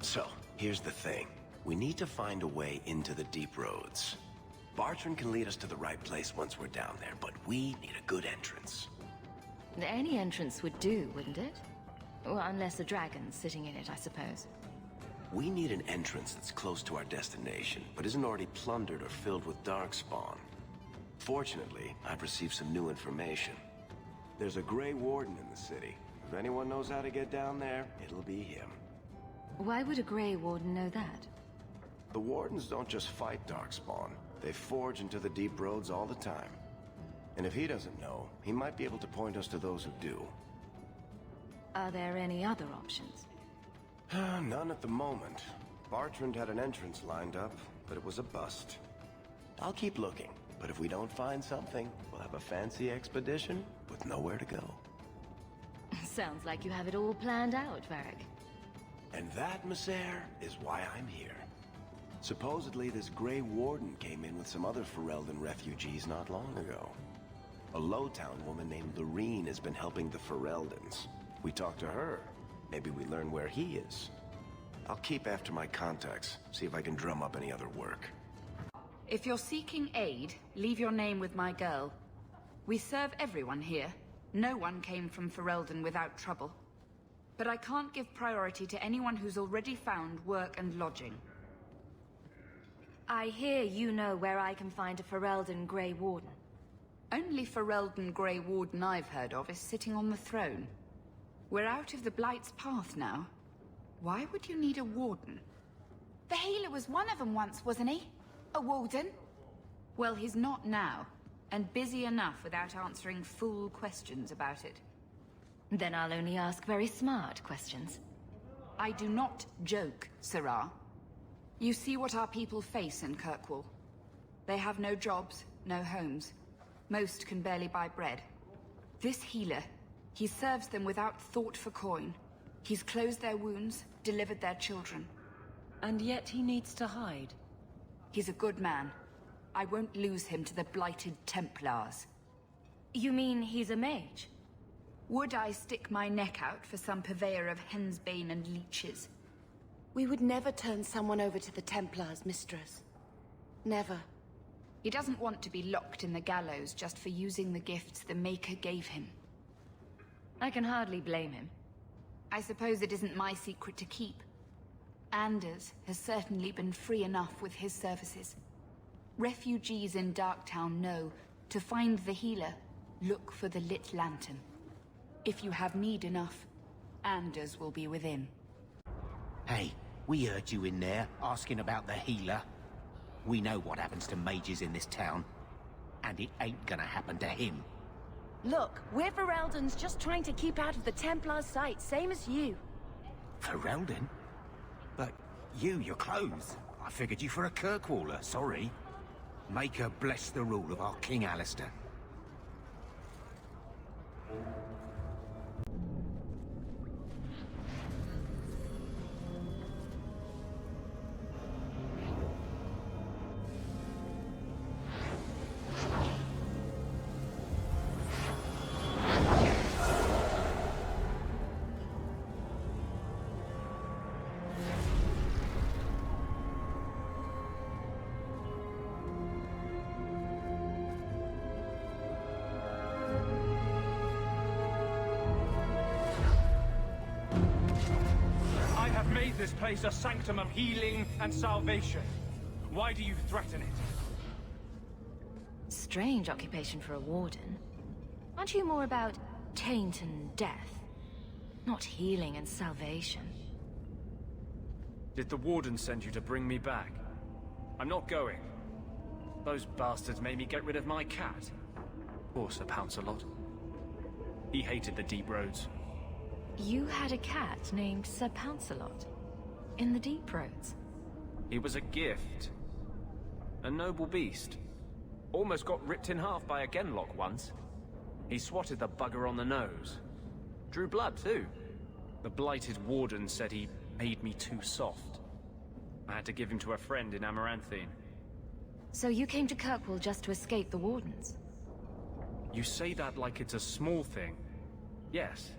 So, here's the thing. We need to find a way into the deep roads. Bartrand can lead us to the right place once we're down there, but we need a good entrance. Any entrance would do, wouldn't it? Well, unless a dragon's sitting in it, I suppose. We need an entrance that's close to our destination, but isn't already plundered or filled with darkspawn. Fortunately, I've received some new information. There's a Grey Warden in the city. If anyone knows how to get down there, it'll be him. Why would a Grey Warden know that? The Wardens don't just fight darkspawn. They forge into the deep roads all the time. And if he doesn't know, he might be able to point us to those who do. Are there any other options? None at the moment. Bartrand had an entrance lined up, but it was a bust. I'll keep looking, but if we don't find something, we'll have a fancy expedition with nowhere to go. Sounds like you have it all planned out, Varric. And that, Messer, is why I'm here. Supposedly, this Grey Warden came in with some other Ferelden refugees not long ago. A Lowtown woman named Lorene has been helping the Fereldans. We talked to her. Maybe we learn where he is. I'll keep after my contacts, see if I can drum up any other work. If you're seeking aid, leave your name with my girl. We serve everyone here. No one came from Ferelden without trouble. But I can't give priority to anyone who's already found work and lodging. I hear you know where I can find a Ferelden Grey Warden. Only Ferelden Grey Warden I've heard of is sitting on the throne. We're out of the Blight's path now. Why would you need a warden? The healer was one of them once, wasn't he? A warden? Well, he's not now, and busy enough without answering fool questions about it. Then I'll only ask very smart questions. I do not joke, Sirrah. You see what our people face in Kirkwall. They have no jobs, no homes. Most can barely buy bread. This healer, he serves them without thought for coin. He's closed their wounds, delivered their children. And yet he needs to hide. He's a good man. I won't lose him to the blighted Templars. You mean he's a mage? Would I stick my neck out for some purveyor of hensbane and leeches? We would never turn someone over to the Templars, mistress. Never. He doesn't want to be locked in the gallows just for using the gifts the Maker gave him. I can hardly blame him. I suppose it isn't my secret to keep. Anders has certainly been free enough with his services. Refugees in Darktown know, to find the healer, look for the lit lantern. If you have need enough, Anders will be within. Hey, we heard you in there, asking about the healer. We know what happens to mages in this town, and it ain't gonna happen to him. Look, we're Fereldans just trying to keep out of the Templars' sight, same as you. Ferelden? But your clothes. I figured you for a Kirkwaller, sorry. Maker bless the rule of our King Alistair. This place a sanctum of healing and salvation. Why do you threaten it? Strange occupation for a warden. Aren't you more about taint and death? Not healing and salvation. Did the warden send you to bring me back? I'm not going. Those bastards made me get rid of my cat. Poor Sir Pouncelot. He hated the deep roads. You had a cat named Sir Pouncelot? In the deep roads? He was a gift. A noble beast. Almost got ripped in half by a Genlock once. He swatted the bugger on the nose. Drew blood, too. The blighted warden said he made me too soft. I had to give him to a friend in Amaranthine. So you came to Kirkwall just to escape the wardens? You say that like it's a small thing. Yes.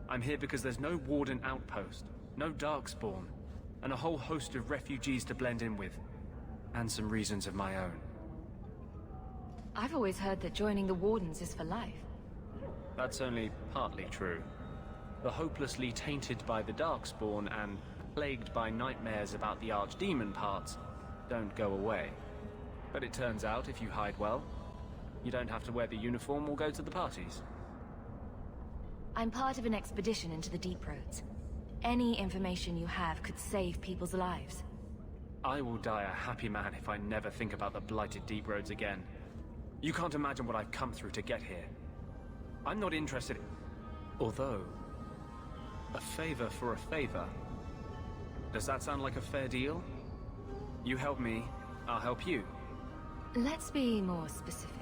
I'm here because there's no warden outpost. No darkspawn. and a whole host of refugees to blend in with. And some reasons of my own. I've always heard that joining the Wardens is for life. That's only partly true. The hopelessly tainted by the Darkspawn and plagued by nightmares about the Archdemon parts don't go away. But it turns out if you hide well, you don't have to wear the uniform or go to the parties. I'm part of an expedition into the Deep Roads. Any information you have could save people's lives. I will die a happy man if I never think about the blighted Deep Roads again. You can't imagine what I've come through to get here. I'm not interested in... Although... a favor for a favor. Does that sound like a fair deal? You help me, I'll help you. Let's be more specific.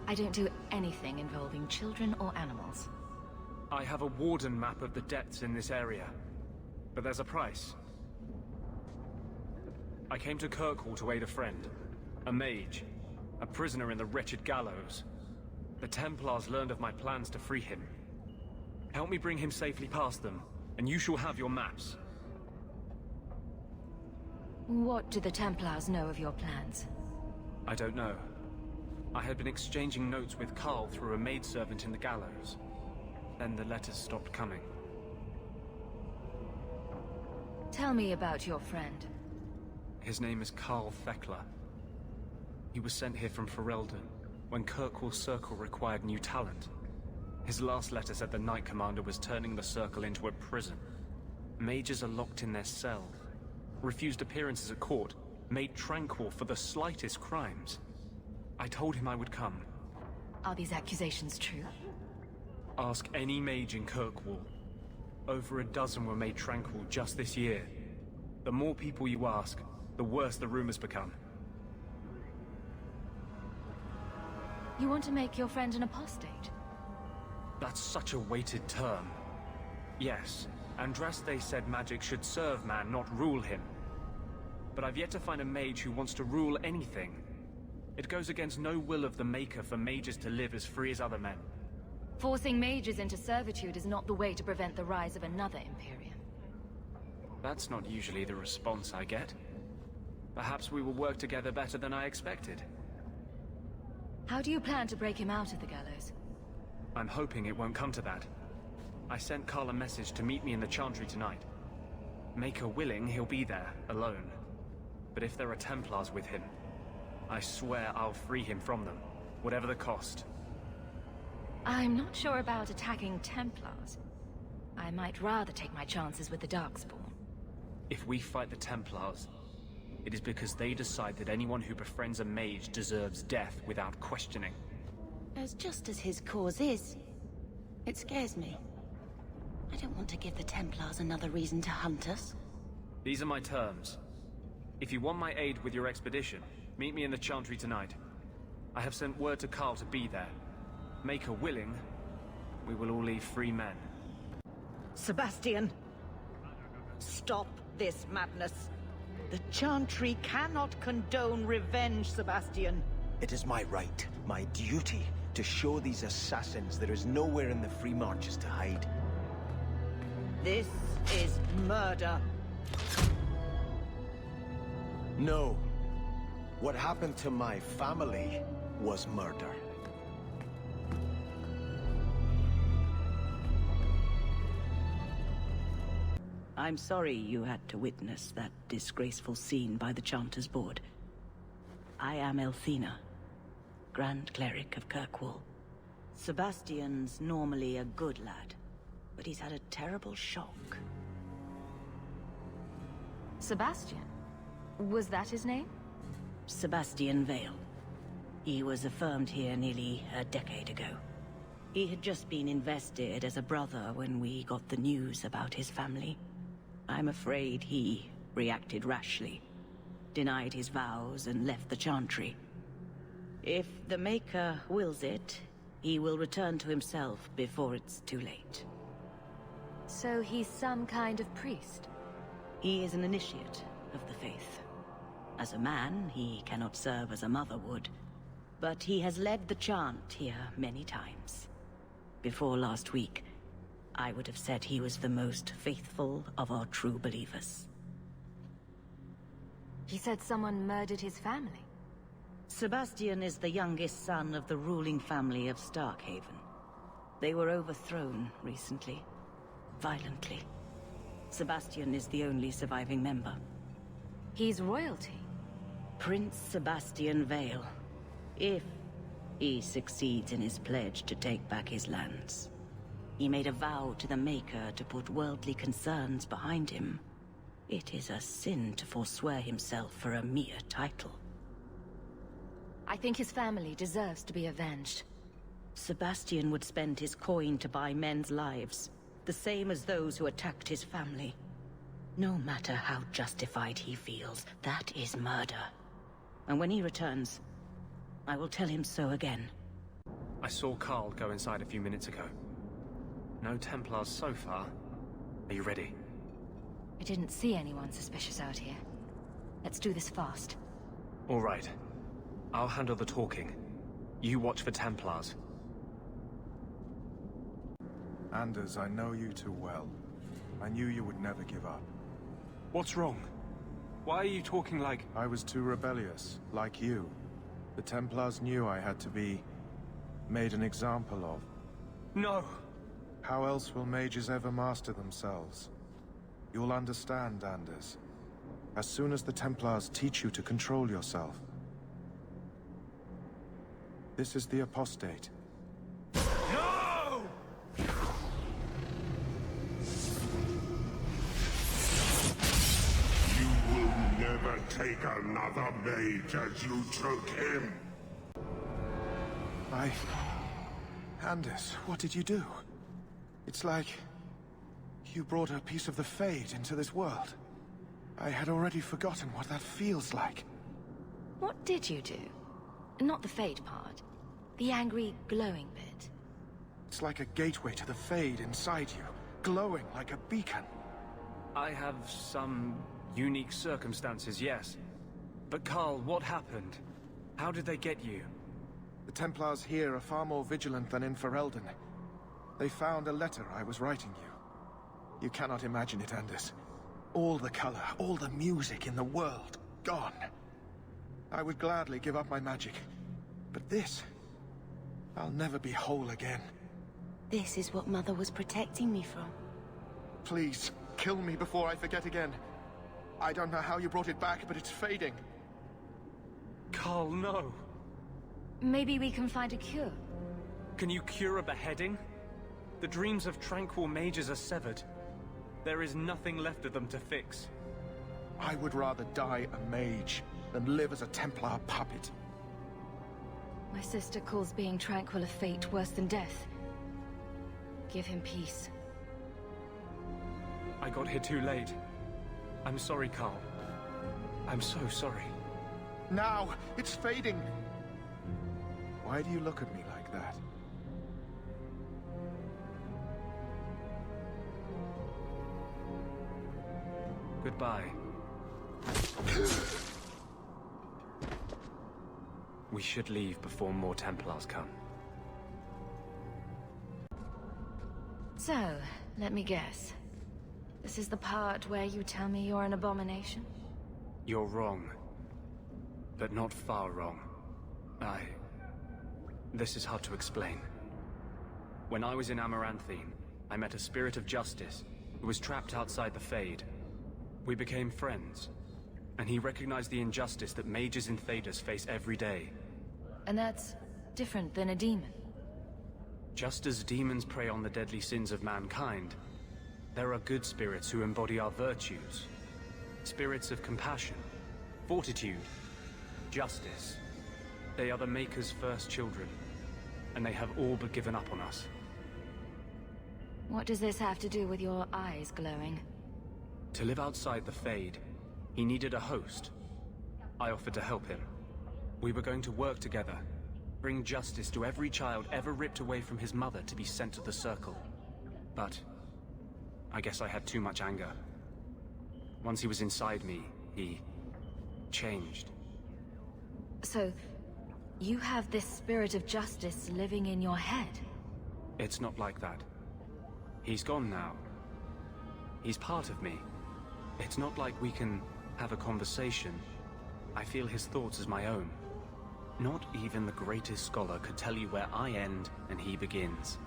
I don't do anything involving children or animals. I have a Warden map of the depths in this area. But there's a price. I came to Kirkwall to aid a friend. A mage. A prisoner in the wretched gallows. The Templars learned of my plans to free him. Help me bring him safely past them, and you shall have your maps. What do the Templars know of your plans? I don't know. I had been exchanging notes with Carl through a maidservant in the gallows. Then the letters stopped coming. Tell me about your friend. His name is Carl Thekla. He was sent here from Ferelden when Kirkwall's Circle required new talent. His last letter said the Knight Commander was turning the Circle into a prison. Mages are locked in their cell, refused appearances at court, made tranquil for the slightest crimes. I told him I would come. Are these accusations true? Ask any mage in Kirkwall. Over a dozen were made tranquil just this year. The more people you ask, the worse the rumors become. You want to make your friend an apostate? That's such a weighted term. Yes, Andraste said magic should serve man, not rule him. But I've yet to find a mage who wants to rule anything. It goes against no will of the Maker for mages to live as free as other men. Forcing mages into servitude is not the way to prevent the rise of another Imperium. That's not usually the response I get. Perhaps we will work together better than I expected. How do you plan to break him out of the gallows? I'm hoping it won't come to that. I sent Carl a message to meet me in the Chantry tonight. Maker willing, he'll be there, alone. But if there are Templars with him, I swear I'll free him from them, whatever the cost. I'm not sure about attacking Templars. I might rather take my chances with the Darkspawn. If we fight the Templars, it is because they decide that anyone who befriends a mage deserves death without questioning. As just as his cause is, it scares me. I don't want to give the Templars another reason to hunt us. These are my terms. If you want my aid with your expedition, meet me in the Chantry tonight. I have sent word to Carl to be there. Maker willing, we will all leave free men. Sebastian! Stop this madness. The Chantry cannot condone revenge, Sebastian. It is my right, my duty, to show these assassins there is nowhere in the Free Marches to hide. This is murder. No. What happened to my family was murder. I'm sorry you had to witness that disgraceful scene by the Chanter's Board. I am Elthina, Grand Cleric of Kirkwall. Sebastian's normally a good lad, but he's had a terrible shock. Sebastian? Was that his name? Sebastian Vale. He was affirmed here nearly a decade ago. He had just been invested as a brother when we got the news about his family. I'm afraid he reacted rashly, denied his vows and left the Chantry. If the Maker wills it, he will return to himself before it's too late. So he's some kind of priest? He is an initiate of the faith. As a man, he cannot serve as a mother would, but he has led the chant here many times. Before last week, I would have said he was the most faithful of our true believers. He said someone murdered his family. Sebastian is the youngest son of the ruling family of Starkhaven. They were overthrown recently. Violently. Sebastian is the only surviving member. He's royalty. Prince Sebastian Vale. If he succeeds in his pledge to take back his lands. He made a vow to the Maker to put worldly concerns behind him. It is a sin to forswear himself for a mere title. I think his family deserves to be avenged. Sebastian would spend his coin to buy men's lives, the same as those who attacked his family. No matter how justified he feels, that is murder. And when he returns, I will tell him so again. I saw Carl go inside a few minutes ago. No Templars so far. Are you ready? I didn't see anyone suspicious out here. Let's do this fast. All right. I'll handle the talking. You watch for Templars. Anders, I know you too well. I knew you would never give up. What's wrong? Why are you talking like... I was too rebellious, like you. The Templars knew I had to be... made an example of. No! How else will mages ever master themselves? You'll understand, Anders. As soon as the Templars teach you to control yourself. This is the apostate. No! You will never take another mage as you took him. Anders, what did you do? It's like... you brought a piece of the Fade into this world. I had already forgotten what that feels like. What did you do? Not the Fade part. The angry, glowing bit. It's like a gateway to the Fade inside you, glowing like a beacon. I have some unique circumstances, yes. But Carl, what happened? How did they get you? The Templars here are far more vigilant than in Ferelden. They found a letter I was writing you. You cannot imagine it, Anders. All the color, all the music in the world, gone. I would gladly give up my magic. But this... I'll never be whole again. This is what Mother was protecting me from. Please, kill me before I forget again. I don't know how you brought it back, but it's fading. Carl, no. Maybe we can find a cure. Can you cure a beheading? The dreams of tranquil mages are severed. There is nothing left of them to fix. I would rather die a mage than live as a Templar puppet. My sister calls being tranquil a fate worse than death. Give him peace. I got here too late. I'm sorry, Carl. I'm so sorry. Now! It's fading! Why do you look at me like that? Goodbye. We should leave before more Templars come. So, let me guess. This is the part where you tell me you're an abomination? You're wrong. But not far wrong. This is hard to explain. When I was in Amaranthine, I met a spirit of justice who was trapped outside the Fade. We became friends, and he recognized the injustice that mages in Thedas face every day. And that's different than a demon. Just as demons prey on the deadly sins of mankind, there are good spirits who embody our virtues. Spirits of compassion, fortitude, justice. They are the Maker's first children, and they have all but given up on us. What does this have to do with your eyes glowing? To live outside the Fade, he needed a host. I offered to help him. We were going to work together, bring justice to every child ever ripped away from his mother to be sent to the Circle. But I guess I had too much anger. Once he was inside me, he changed. So, you have this spirit of justice living in your head? It's not like that. He's gone now. He's part of me. It's not like we can have a conversation I feel his thoughts as my own. Not even the greatest scholar could tell you where I end and he begins.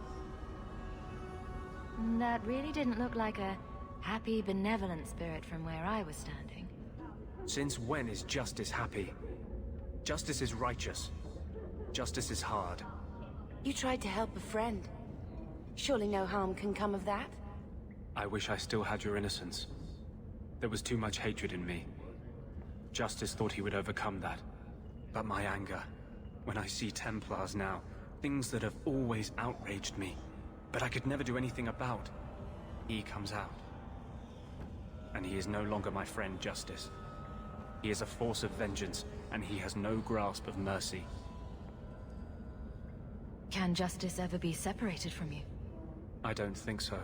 That really didn't look like a happy, benevolent spirit from where I was standing. Since when is justice happy? Justice is righteous. Justice is hard. You tried to help a friend. Surely no harm can come of that? I wish I still had your innocence. There was too much hatred in me. Justice thought he would overcome that. But my anger, when I see Templars now, things that have always outraged me, but I could never do anything about, he comes out. And he is no longer my friend, Justice. He is a force of vengeance, and he has no grasp of mercy. Can justice ever be separated from you? I don't think so.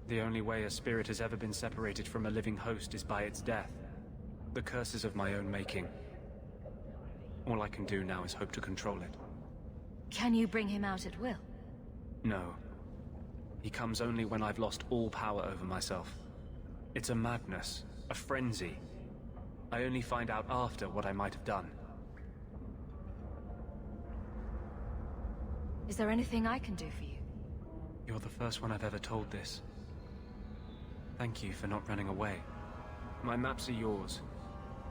The only way a spirit has ever been separated from a living host is by its death. The curse is of my own making. All I can do now is hope to control it. Can you bring him out at will? No. He comes only when I've lost all power over myself. It's a madness, a frenzy. I only find out after what I might have done. Is there anything I can do for you? You're the first one I've ever told this. Thank you for not running away. My maps are yours.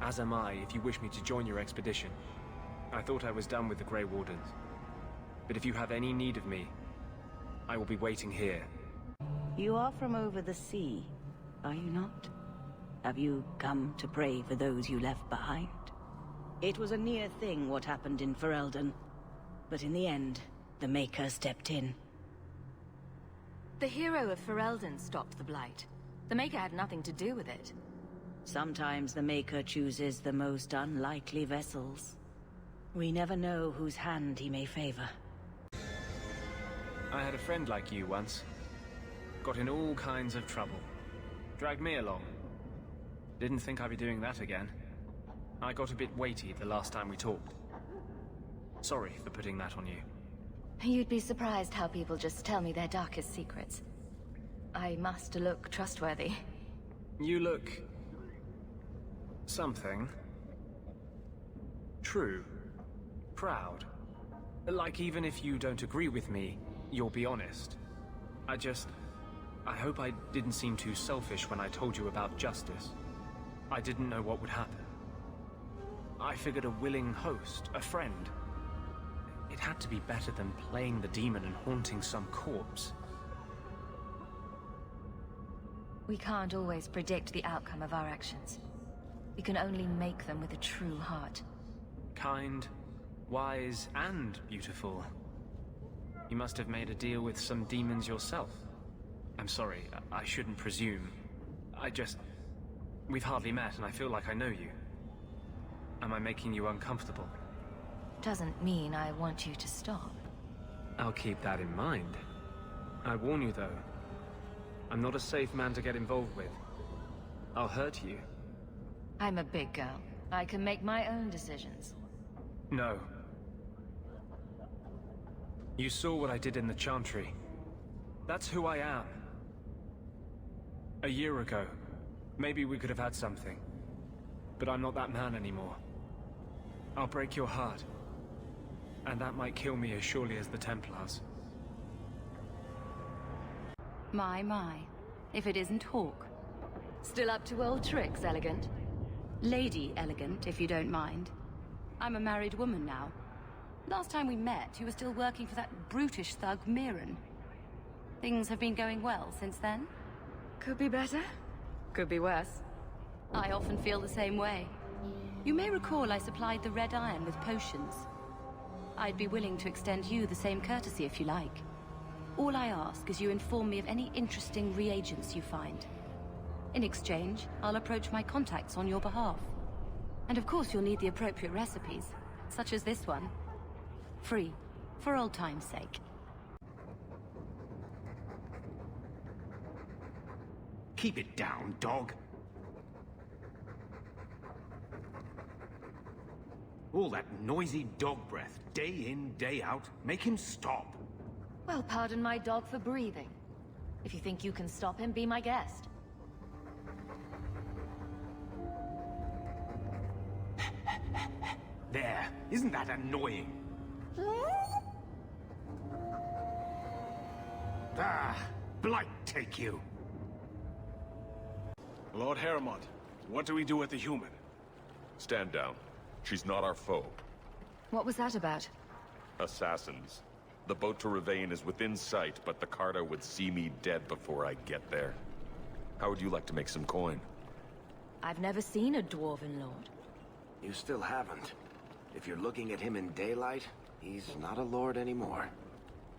As am I, if you wish me to join your expedition. I thought I was done with the Grey Wardens. But if you have any need of me, I will be waiting here. You are from over the sea, are you not? Have you come to pray for those you left behind? It was a near thing what happened in Ferelden. But in the end, the Maker stepped in. The hero of Ferelden stopped the Blight. The Maker had nothing to do with it. Sometimes the Maker chooses the most unlikely vessels. We never know whose hand he may favor. I had a friend like you once. Got in all kinds of trouble. Dragged me along. Didn't think I'd be doing that again. I got a bit weighty the last time we talked. Sorry for putting that on you. You'd be surprised how people just tell me their darkest secrets. I must look trustworthy. You look... something. True. Proud. Like even if you don't agree with me, you'll be honest. I hope I didn't seem too selfish when I told you about justice. I didn't know what would happen. I figured a willing host, a friend. It had to be better than playing the demon and haunting some corpse. We can't always predict the outcome of our actions. We can only make them with a true heart. Kind, wise, and beautiful. You must have made a deal with some demons yourself. I'm sorry, I shouldn't presume. We've hardly met and I feel like I know you. Am I making you uncomfortable? Doesn't mean I want you to stop. I'll keep that in mind. I warn you though, I'm not a safe man to get involved with. I'll hurt you. I'm a big girl. I can make my own decisions. No. You saw what I did in the Chantry. That's who I am. A year ago, maybe we could have had something. But I'm not that man anymore. I'll break your heart. And that might kill me as surely as the Templars. My. If it isn't Hawk. Still up to old tricks, Elegant? Lady Elegant, if you don't mind. I'm a married woman now. Last time we met, you were still working for that brutish thug, Mirren. Things have been going well since then? Could be better. Could be worse. I often feel the same way. You may recall I supplied the Red Iron with potions. I'd be willing to extend you the same courtesy if you like. All I ask is you inform me of any interesting reagents you find. In exchange, I'll approach my contacts on your behalf. And of course you'll need the appropriate recipes, such as this one. Free, for old time's sake. Keep it down, dog. All that noisy dog breath, day in, day out, make him stop. Well, pardon my dog for breathing. If you think you can stop him, be my guest. There, isn't that annoying? Ah, blight take you. Lord Heremont, what do we do with the human? Stand down. She's not our foe. What was that about? Assassins. The boat to Ravane is within sight, but the Carta would see me dead before I get there. How would you like to make some coin? I've never seen a Dwarven Lord. You still haven't. If you're looking at him in daylight, he's not a lord anymore.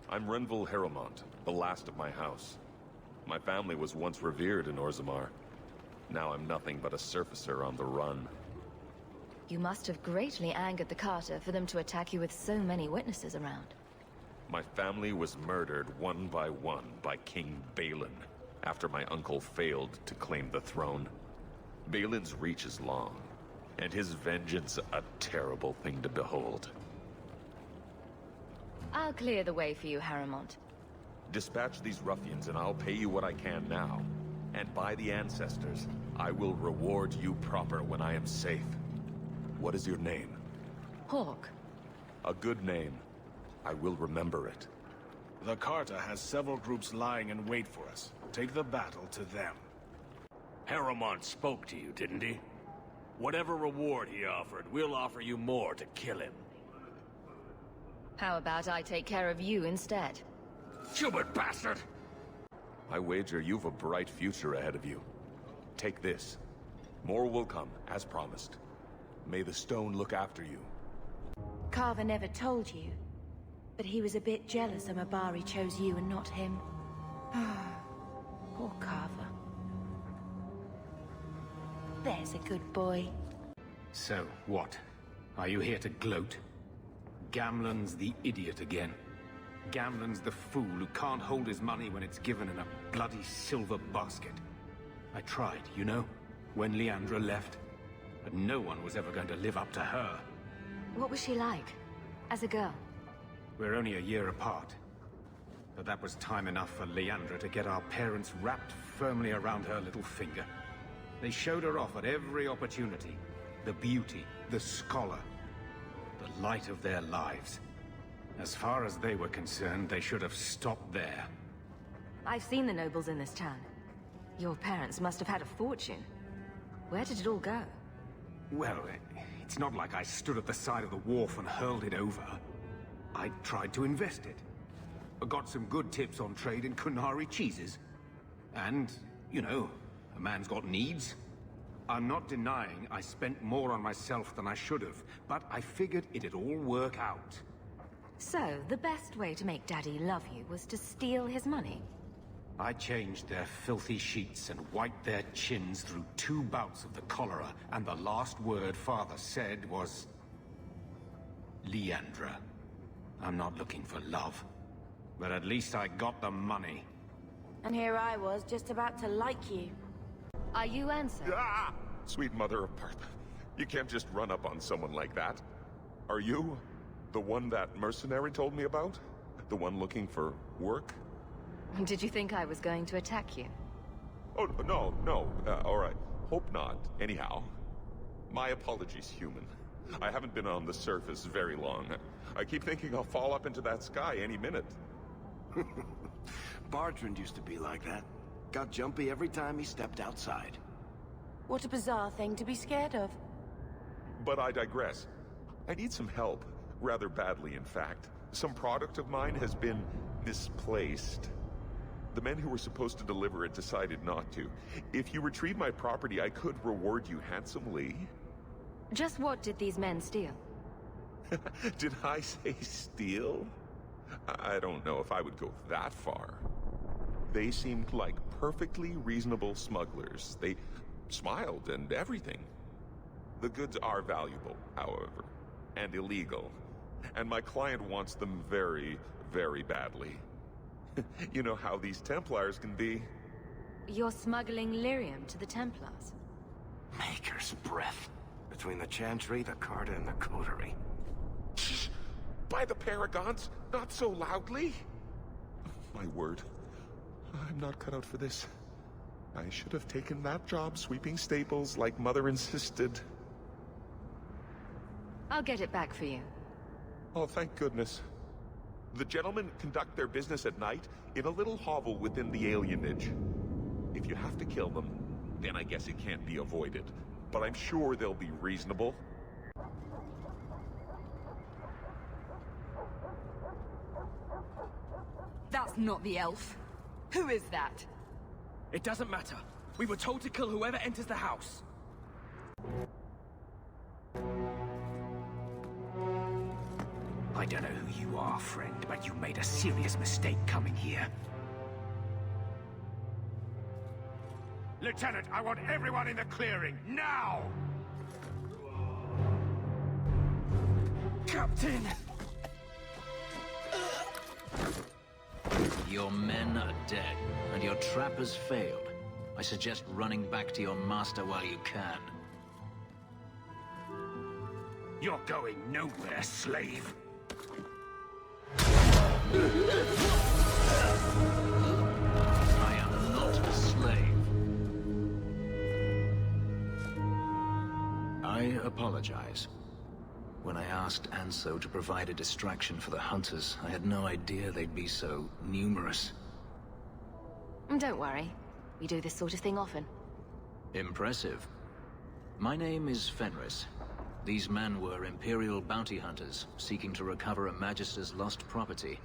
I'm Renville Heremont, the last of my house. My family was once revered in Orzammar. Now I'm nothing but a surfacer on the run. You must have greatly angered the Carter for them to attack you with so many witnesses around. My family was murdered one by King Balin, after my uncle failed to claim the throne. Balin's reach is long, and his vengeance a terrible thing to behold. I'll clear the way for you, Heremont. Dispatch these ruffians and I'll pay you what I can now. And by the ancestors, I will reward you proper when I am safe. What is your name? Hawk. A good name. I will remember it. The Carta has several groups lying in wait for us. Take the battle to them. Heremont spoke to you, didn't he? Whatever reward he offered, we'll offer you more to kill him. How about I take care of you instead? Stupid bastard! I wager you've a bright future ahead of you. Take this. More will come, as promised. May the stone look after you. Carver never told you, but he was a bit jealous Amabari chose you and not him. Poor Carver. There's a good boy. So, what? Are you here to gloat? Gamlen's the idiot again. Gamlen's the fool who can't hold his money when it's given in a bloody silver basket. I tried, you know, when Leandra left. But no one was ever going to live up to her. What was she like, as a girl? We're only a year apart. But that was time enough for Leandra to get our parents wrapped firmly around her little finger. They showed her off at every opportunity. The beauty, the scholar, the light of their lives. As far as they were concerned, they should have stopped there. I've seen the nobles in this town. Your parents must have had a fortune. Where did it all go? Well, it's not like I stood at the side of the wharf and hurled it over. I tried to invest it. I got some good tips on trade in Kunari cheeses. And, you know, a man's got needs. I'm not denying I spent more on myself than I should have, but I figured it'd all work out. So, the best way to make Daddy love you was to steal his money? I changed their filthy sheets and wiped their chins through 2 bouts of the cholera, and the last word Father said was... Leandra. I'm not looking for love, but at least I got the money. And here I was, just about to like you. Are you Ansel? Ah! Sweet mother of Partha, you can't just run up on someone like that. Are you the one that mercenary told me about? The one looking for work? Did you think I was going to attack you? Oh, no. All right. Hope not. Anyhow, my apologies, human. I haven't been on the surface very long. I keep thinking I'll fall up into that sky any minute. Bartrand used to be like that. Got jumpy every time he stepped outside. What a bizarre thing to be scared of. But I digress. I need some help. Rather badly, in fact. Some product of mine has been misplaced. The men who were supposed to deliver it decided not to. If you retrieve my property, I could reward you handsomely. Just what did these men steal? Did I say steal? I don't know if I would go that far. They seemed like perfectly reasonable smugglers. They smiled and everything. The goods are valuable, however, and illegal. And my client wants them very, very badly. You know how these Templars can be. You're smuggling lyrium to the Templars? Maker's breath. Between the Chantry, the Carta, and the Coterie. Shh! By the Paragons, not so loudly! My word. I'm not cut out for this. I should have taken that job sweeping stables like Mother insisted. I'll get it back for you. Oh, thank goodness. The gentlemen conduct their business at night in a little hovel within the alienage. If you have to kill them, then I guess it can't be avoided. But I'm sure they'll be reasonable. That's not the elf. Who is that? It doesn't matter. We were told to kill whoever enters the house. I don't know who you are, friend, but you made a serious mistake coming here. Lieutenant, I want everyone in the clearing, now! Captain! Your men are dead, and your trap has failed. I suggest running back to your master while you can. You're going nowhere, slave. I am not a slave. I apologize. When I asked Anso to provide a distraction for the hunters, I had no idea they'd be so numerous. Don't worry. We do this sort of thing often. Impressive. My name is Fenris. These men were Imperial bounty hunters, seeking to recover a Magister's lost property,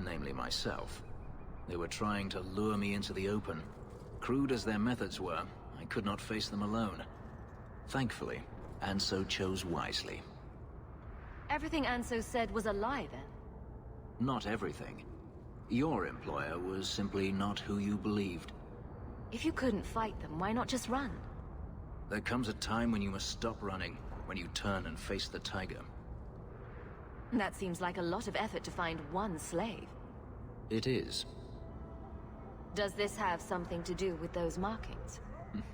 namely myself. They were trying to lure me into the open. Crude as their methods were, I could not face them alone. Thankfully, Anso chose wisely. Everything Anso said was a lie, then? Not everything. Your employer was simply not who you believed. If you couldn't fight them, why not just run? There comes a time when you must stop running, when you turn and face the tiger. That seems like a lot of effort to find one slave. It is. Does this have something to do with those markings?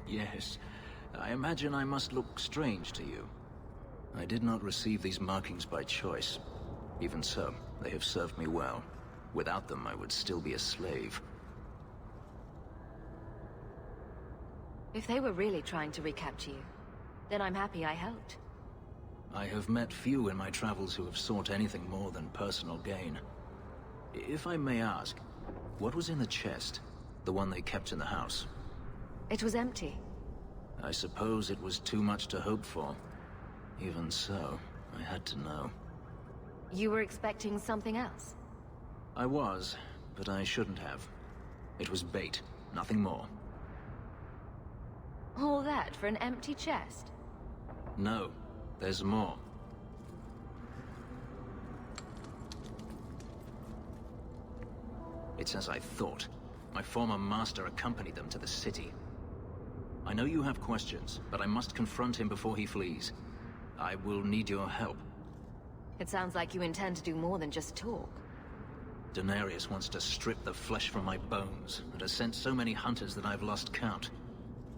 Yes. I imagine I must look strange to you. I did not receive these markings by choice. Even so, they have served me well. Without them, I would still be a slave. If they were really trying to recapture you, then I'm happy I helped. I have met few in my travels who have sought anything more than personal gain. If I may ask, what was in the chest? The one they kept in the house? It was empty. I suppose it was too much to hope for. Even so, I had to know. You were expecting something else? I was, but I shouldn't have. It was bait, nothing more. All that for an empty chest? No, there's more. It's as I thought. My former master accompanied them to the city. I know you have questions, but I must confront him before he flees. I will need your help. It sounds like you intend to do more than just talk. Denarius wants to strip the flesh from my bones, and has sent so many hunters that I've lost count.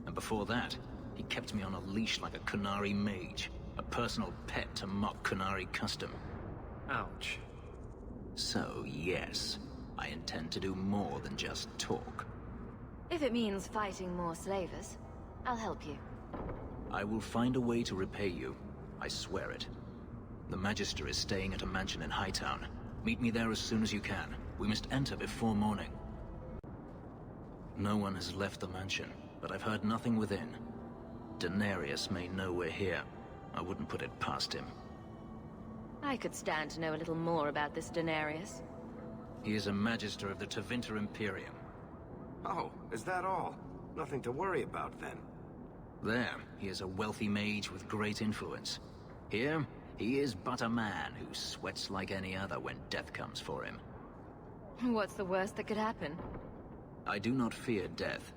And before that, he kept me on a leash like a Kunari mage, a personal pet to mock Kunari custom. Ouch. So, yes, I intend to do more than just talk. If it means fighting more slavers, I'll help you. I will find a way to repay you. I swear it. The Magister is staying at a mansion in Hightown. Meet me there as soon as you can. We must enter before morning. No one has left the mansion, but I've heard nothing within. Denarius may know we're here. I wouldn't put it past him. I could stand to know a little more about this Denarius. He is a Magister of the Tevinter Imperium. Oh, is that all? Nothing to worry about, then. There, he is a wealthy mage with great influence. Here, he is but a man who sweats like any other when death comes for him. What's the worst that could happen? I do not fear death.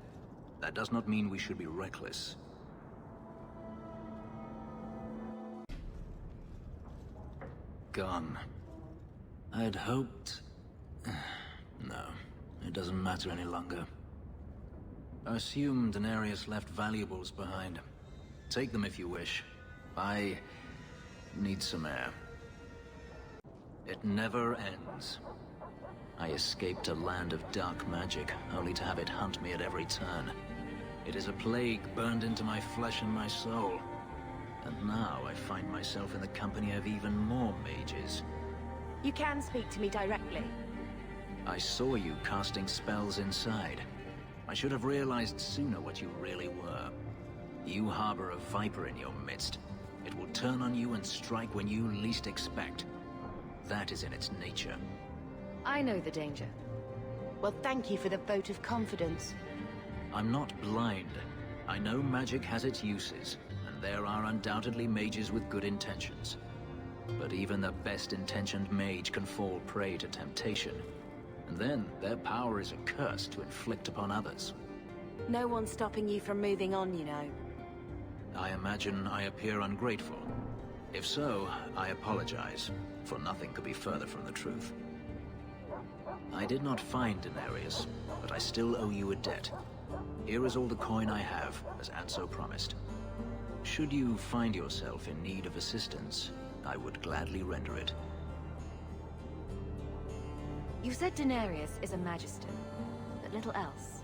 That does not mean we should be reckless. Gone. I'd hoped... No, it doesn't matter any longer. I assume Denarius left valuables behind. Take them if you wish. I need some air. It never ends. I escaped a land of dark magic, only to have it hunt me at every turn. It is a plague burned into my flesh and my soul. And now I find myself in the company of even more mages. You can speak to me directly. I saw you casting spells inside. I should have realized sooner what you really were. You harbor a viper in your midst. It will turn on you and strike when you least expect. That is in its nature. I know the danger. Well, thank you for the vote of confidence. I'm not blind. I know magic has its uses, and there are undoubtedly mages with good intentions. But even the best-intentioned mage can fall prey to temptation. And then their power is a curse to inflict upon others. No one's stopping you from moving on, you know. I imagine I appear ungrateful. If so, I apologize, for nothing could be further from the truth. I did not find Denarius, but I still owe you a debt. Here is all the coin I have, as Anso promised. Should you find yourself in need of assistance, I would gladly render it. You said Denarius is a magister, but little else.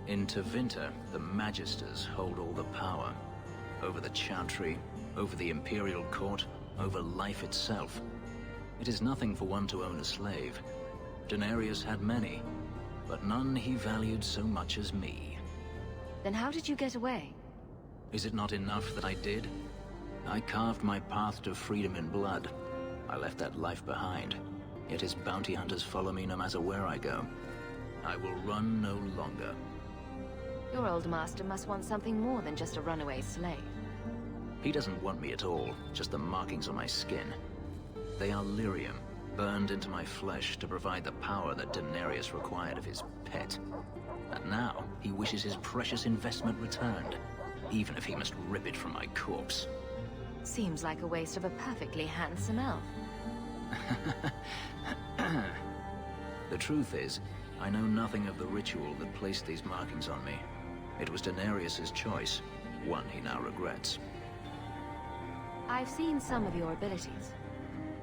In Tevinter, the Magisters hold all the power. Over the Chantry, over the Imperial Court, over life itself. It is nothing for one to own a slave. Denarius had many, but none he valued so much as me. Then how did you get away? Is it not enough that I did? I carved my path to freedom in blood. I left that life behind. Yet his bounty hunters follow me no matter where I go. I will run no longer. Your old master must want something more than just a runaway slave. He doesn't want me at all, just the markings on my skin. They are lyrium, burned into my flesh to provide the power that Denarius required of his pet. And now, he wishes his precious investment returned, even if he must rip it from my corpse. Seems like a waste of a perfectly handsome elf. The truth is, I know nothing of the ritual that placed these markings on me. It was Denarius's choice, one he now regrets. I've seen some of your abilities.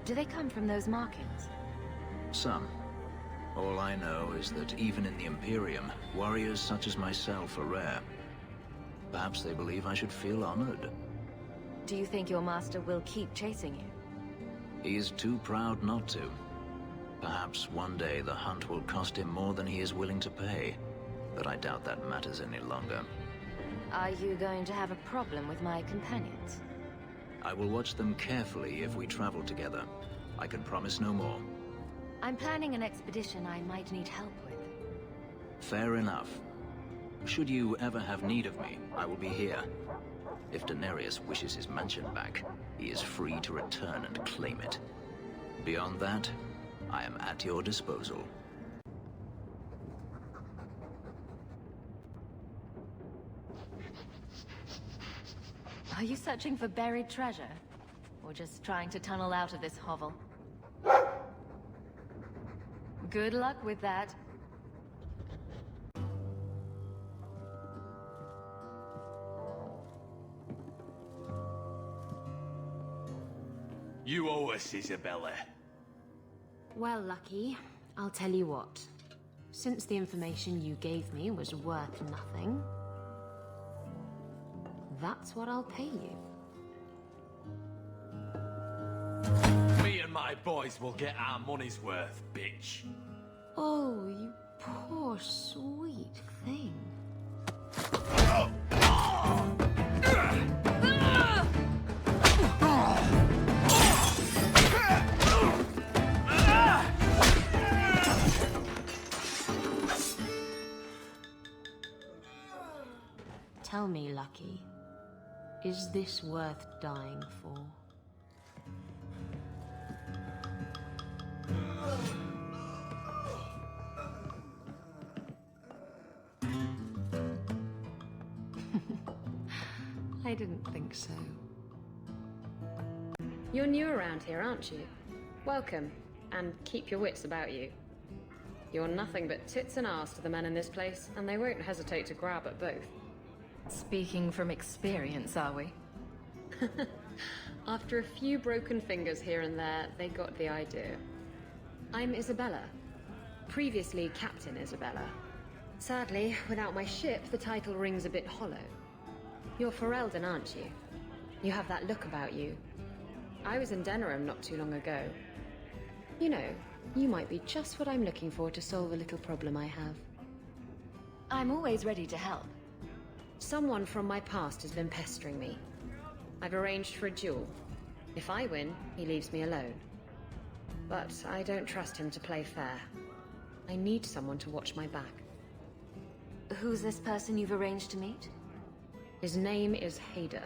Do they come from those markings? Some. All I know is that even in the Imperium, warriors such as myself are rare. Perhaps they believe I should feel honored. Do you think your master will keep chasing you? He is too proud not to. Perhaps one day the hunt will cost him more than he is willing to pay, but I doubt that matters any longer. Are you going to have a problem with my companions? I will watch them carefully if we travel together. I can promise no more. I'm planning an expedition I might need help with. Fair enough. Should you ever have need of me, I will be here. If Denarius wishes his mansion back, he is free to return and claim it. Beyond that, I am at your disposal. Are you searching for buried treasure? Or just trying to tunnel out of this hovel? Good luck with that. You owe us, Isabella. Well, Lucky, I'll tell you what. Since the information you gave me was worth nothing, that's what I'll pay you. Me and my boys will get our money's worth, bitch. Oh, you poor sweet thing. Tell me, Lucky, is this worth dying for? I didn't think so. You're new around here, aren't you? Welcome, and keep your wits about you. You're nothing but tits and arse to the men in this place, and they won't hesitate to grab at both. Speaking from experience, are we? After a few broken fingers here and there, they got the idea. I'm Isabella. Previously Captain Isabella. Sadly, without my ship, the title rings a bit hollow. You're Ferelden, aren't you? You have that look about you. I was in Denerim not too long ago. You know, you might be just what I'm looking for to solve a little problem I have. I'm always ready to help. Someone from my past has been pestering me. I've arranged for a duel. If I win, he leaves me alone. But I don't trust him to play fair. I need someone to watch my back. Who's this person you've arranged to meet? His name is Hader.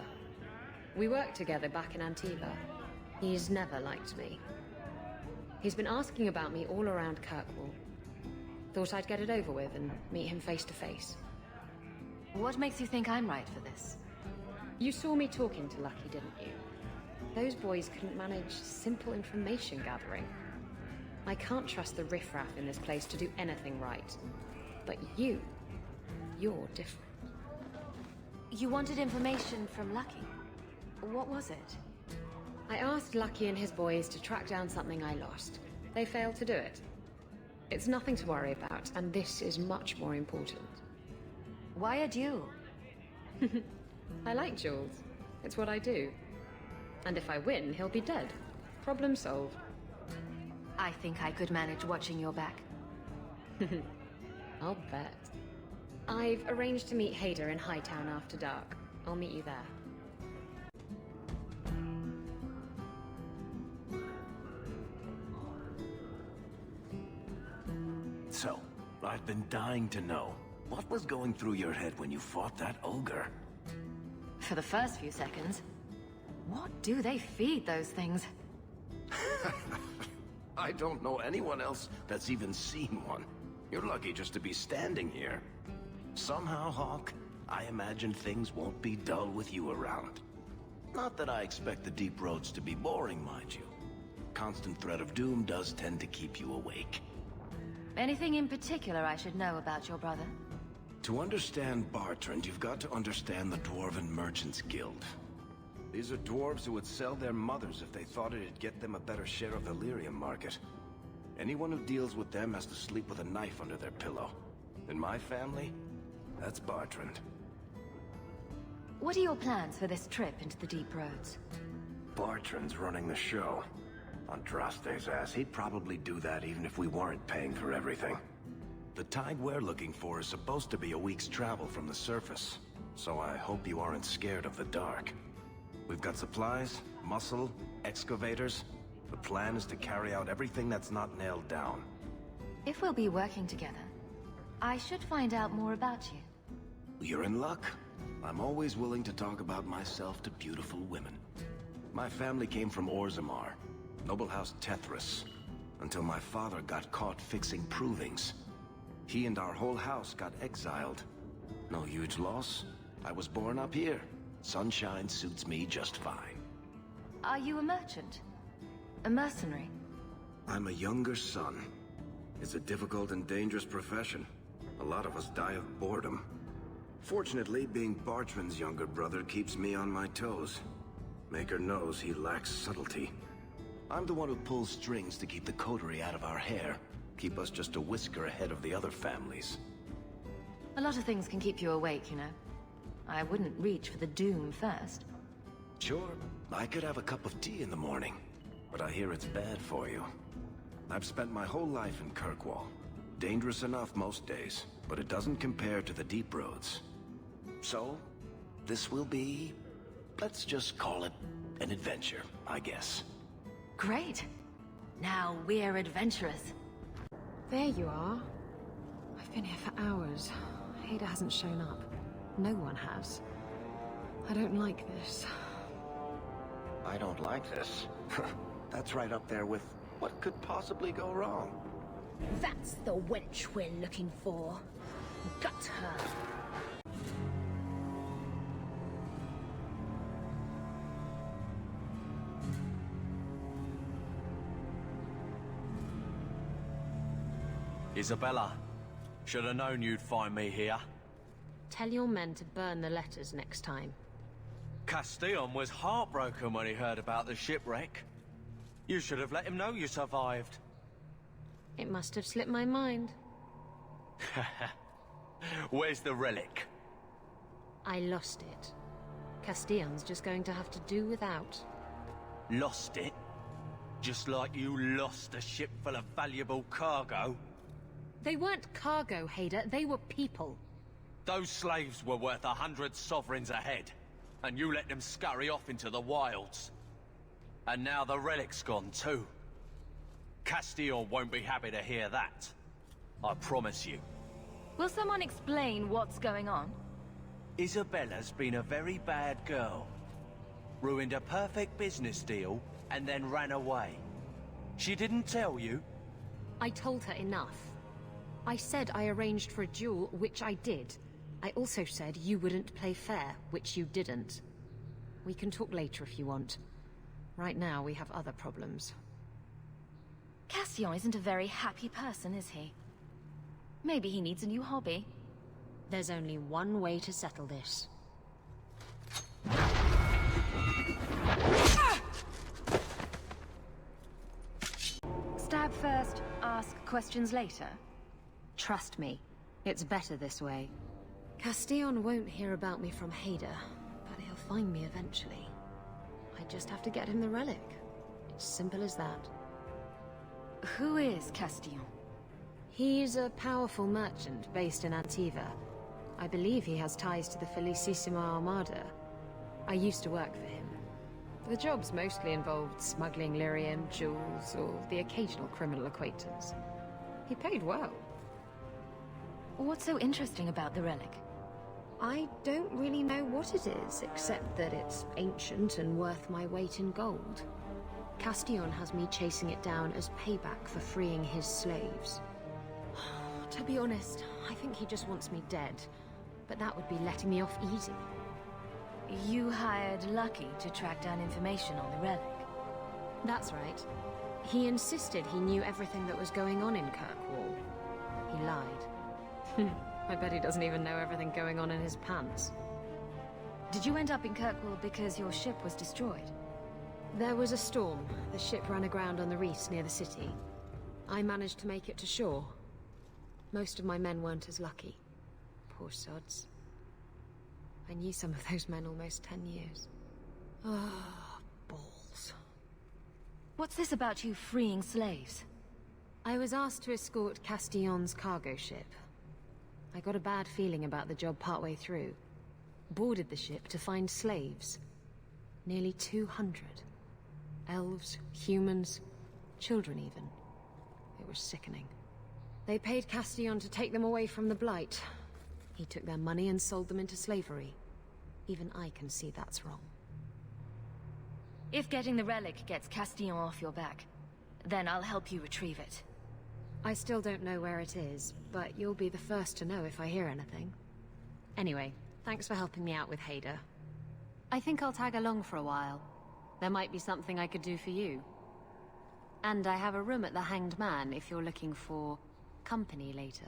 We worked together back in Antiva. He's never liked me. He's been asking about me all around Kirkwall. Thought I'd get it over with and meet him face to face. What makes you think I'm right for this? You saw me talking to Lucky, didn't you? Those boys couldn't manage simple information gathering. I can't trust the riffraff in this place to do anything right. But you're different. You wanted information from Lucky? What was it? I asked Lucky and his boys to track down something I lost. They failed to do it. It's nothing to worry about, and this is much more important. Why a duel? I like duels. It's what I do. And if I win, he'll be dead. Problem solved. I think I could manage watching your back. I'll bet. I've arranged to meet Hader in Hightown after dark. I'll meet you there. So, I've been dying to know, what was going through your head when you fought that ogre? For the first few seconds. What do they feed those things? I don't know anyone else that's even seen one. You're lucky just to be standing here. Somehow, Hawk, I imagine things won't be dull with you around. Not that I expect the deep roads to be boring, mind you. Constant threat of doom does tend to keep you awake. Anything in particular I should know about your brother? To understand Bartrand, you've got to understand the Dwarven Merchants Guild. These are dwarves who would sell their mothers if they thought it'd get them a better share of the lyrium market. Anyone who deals with them has to sleep with a knife under their pillow. In my family, that's Bartrand. What are your plans for this trip into the deep roads? Bartrand's running the show. Andraste's ass, he'd probably do that even if we weren't paying for everything. The tide we're looking for is supposed to be a week's travel from the surface, so I hope you aren't scared of the dark. We've got supplies, muscle, excavators. The plan is to carry out everything that's not nailed down. If we'll be working together, I should find out more about you. You're in luck. I'm always willing to talk about myself to beautiful women. My family came from Orzammar, noble house Tethras, until my father got caught fixing provings. He and our whole house got exiled. No huge loss. I was born up here. Sunshine suits me just fine. Are you a merchant? A mercenary? I'm a younger son. It's a difficult and dangerous profession. A lot of us die of boredom. Fortunately, being Bartrand's younger brother keeps me on my toes. Maker knows he lacks subtlety. I'm the one who pulls strings to keep the coterie out of our hair. Keep us just a whisker ahead of the other families. A lot of things can keep you awake, you know. I wouldn't reach for the doom first. Sure, I could have a cup of tea in the morning, but I hear it's bad for you. I've spent my whole life in Kirkwall. Dangerous enough most days, but it doesn't compare to the deep roads. So, this will be, let's just call it an adventure, I guess. Great. Now we're adventurous. There you are. I've been here for hours. Hader hasn't shown up. No one has. I don't like this. I don't like this. That's right up there with what could possibly go wrong. That's the wench we're looking for. Gut her. Isabella, should have known you'd find me here. Tell your men to burn the letters next time. Castillon was heartbroken when he heard about the shipwreck. You should have let him know you survived. It must have slipped my mind. Where's the relic? I lost it. Castillon's just going to have to do without. Lost it? Just like you lost a ship full of valuable cargo? They weren't cargo, Hader. They were people. Those slaves were worth 100 sovereigns a head, and you let them scurry off into the wilds. And now the relic's gone too. Castillon won't be happy to hear that. I promise you. Will someone explain what's going on? Isabella's been a very bad girl. Ruined a perfect business deal, and then ran away. She didn't tell you? I told her enough. I said I arranged for a duel, which I did. I also said you wouldn't play fair, which you didn't. We can talk later if you want. Right now, we have other problems. Castillon isn't a very happy person, is he? Maybe he needs a new hobby. There's only one way to settle this. Stab first, ask questions later. Trust me, it's better this way. Castillon won't hear about me from Hader, but he'll find me eventually. I just have to get him the relic. It's simple as that. Who is Castillon? He's a powerful merchant based in Antiva. I believe he has ties to the Felicissima Armada. I used to work for him. The jobs mostly involved smuggling lyrium, jewels, or the occasional criminal acquaintance. He paid well. What's so interesting about the relic? I don't really know what it is, except that it's ancient and worth my weight in gold. Castillon has me chasing it down as payback for freeing his slaves. To be honest, I think he just wants me dead. But that would be letting me off easy. You hired Lucky to track down information on the relic. That's right. He insisted he knew everything that was going on in Kirkwall. He lied. I bet he doesn't even know everything going on in his pants. Did you end up in Kirkwall because your ship was destroyed? There was a storm. The ship ran aground on the reefs near the city. I managed to make it to shore. Most of my men weren't as lucky. Poor sods. I knew some of those men almost 10 years. Ah, balls. What's this about you freeing slaves? I was asked to escort Castillon's cargo ship. I got a bad feeling about the job partway through. Boarded the ship to find slaves. Nearly 200. Elves, humans, children even. It was sickening. They paid Castillon to take them away from the Blight. He took their money and sold them into slavery. Even I can see that's wrong. If getting the relic gets Castillon off your back, then I'll help you retrieve it. I still don't know where it is, but you'll be the first to know if I hear anything. Anyway, thanks for helping me out with Hader. I think I'll tag along for a while. There might be something I could do for you. And I have a room at the Hanged Man if you're looking for company later.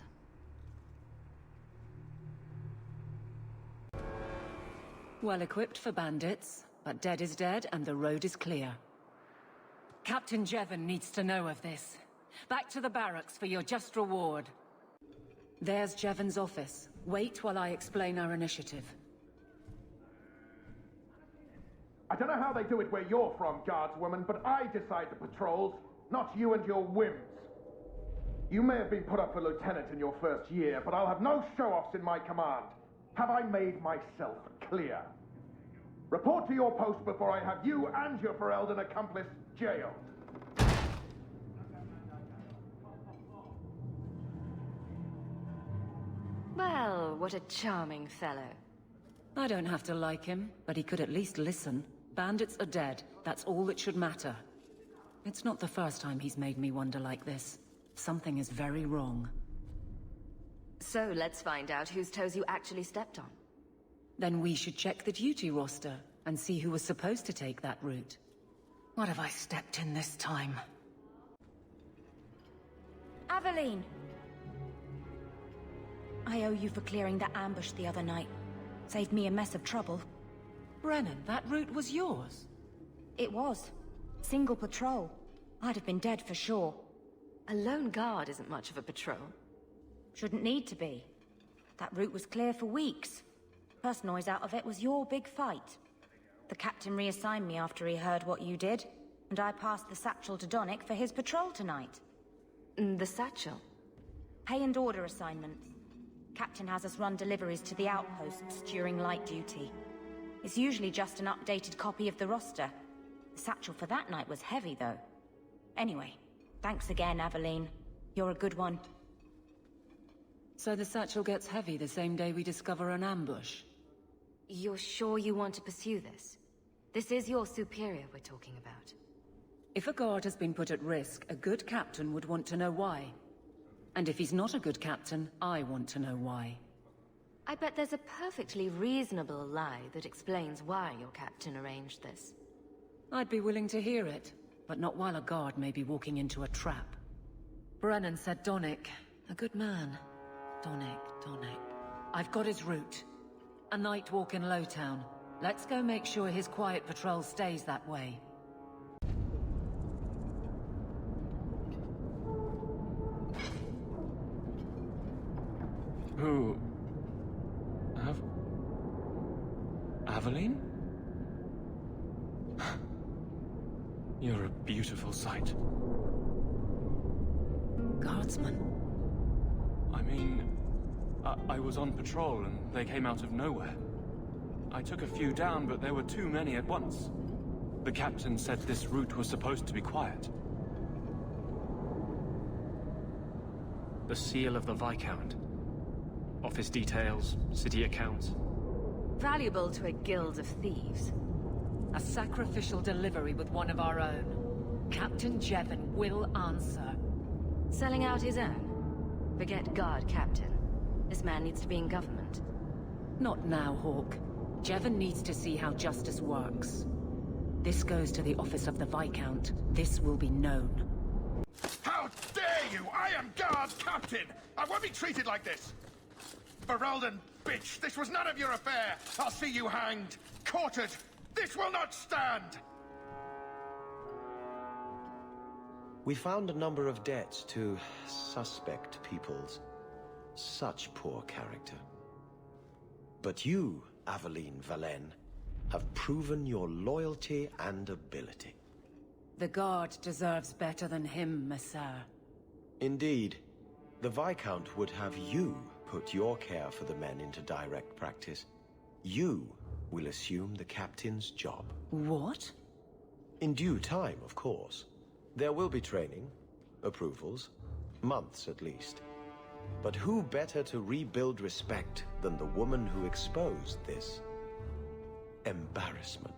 Well equipped for bandits, but dead is dead and the road is clear. Captain Jevon needs to know of this. Back to the barracks for your just reward. There's Jevon's office. Wait while I explain our initiative. I don't know how they do it where you're from, guardswoman, but I decide the patrols, not you and your whims. You may have been put up for lieutenant in your first year, but I'll have no show-offs in my command. Have I made myself clear? Report to your post before I have you and your Ferelden accomplice jailed. Well, what a charming fellow. I don't have to like him, but he could at least listen. Bandits are dead. That's all that should matter. It's not the first time he's made me wonder like this. Something is very wrong. So let's find out whose toes you actually stepped on. Then we should check the duty roster and see who was supposed to take that route. What have I stepped in this time? Aveline! I owe you for clearing that ambush the other night. Saved me a mess of trouble. Brennan, that route was yours? It was. Single patrol. I'd have been dead for sure. A lone guard isn't much of a patrol. Shouldn't need to be. That route was clear for weeks. First noise out of it was your big fight. The captain reassigned me after he heard what you did, and I passed the satchel to Donnick for his patrol tonight. The satchel? Pay and order assignments. Captain has us run deliveries to the outposts during light duty. It's usually just an updated copy of the roster. The satchel for that night was heavy, though. Anyway, thanks again, Aveline. You're a good one. So the satchel gets heavy the same day we discover an ambush? You're sure you want to pursue this? This is your superior we're talking about. If a guard has been put at risk, a good captain would want to know why. And if he's not a good captain, I want to know why. I bet there's a perfectly reasonable lie that explains why your captain arranged this. I'd be willing to hear it, but not while a guard may be walking into a trap. Brennan said Donnick. A good man. Donnick. I've got his route. A night walk in Lowtown. Let's go make sure his quiet patrol stays that way. Who? Aveline? You're a beautiful sight. Guardsman? I mean, I was on patrol and they came out of nowhere. I took a few down, but there were too many at once. The captain said this route was supposed to be quiet. The seal of the Viscount. Office details, city accounts. Valuable to a guild of thieves. A sacrificial delivery with one of our own. Captain Jevon will answer. Selling out his own? Forget guard captain. This man needs to be in government. Not now, Hawk. Jevon needs to see how justice works. This goes to the office of the Viscount. This will be known. How dare you! I am guard captain! I won't be treated like this! Ferelden, bitch! This was none of your affair! I'll see you hanged! Quartered! This will not stand! We found a number of debts to suspect peoples. Such poor character. But you, Aveline Valen, have proven your loyalty and ability. The guard deserves better than him, Messer. Indeed. The Viscount would have you put your care for the men into direct practice. You will assume the captain's job. What? In due time, of course. There will be training, approvals, months at least. But who better to rebuild respect than the woman who exposed this embarrassment?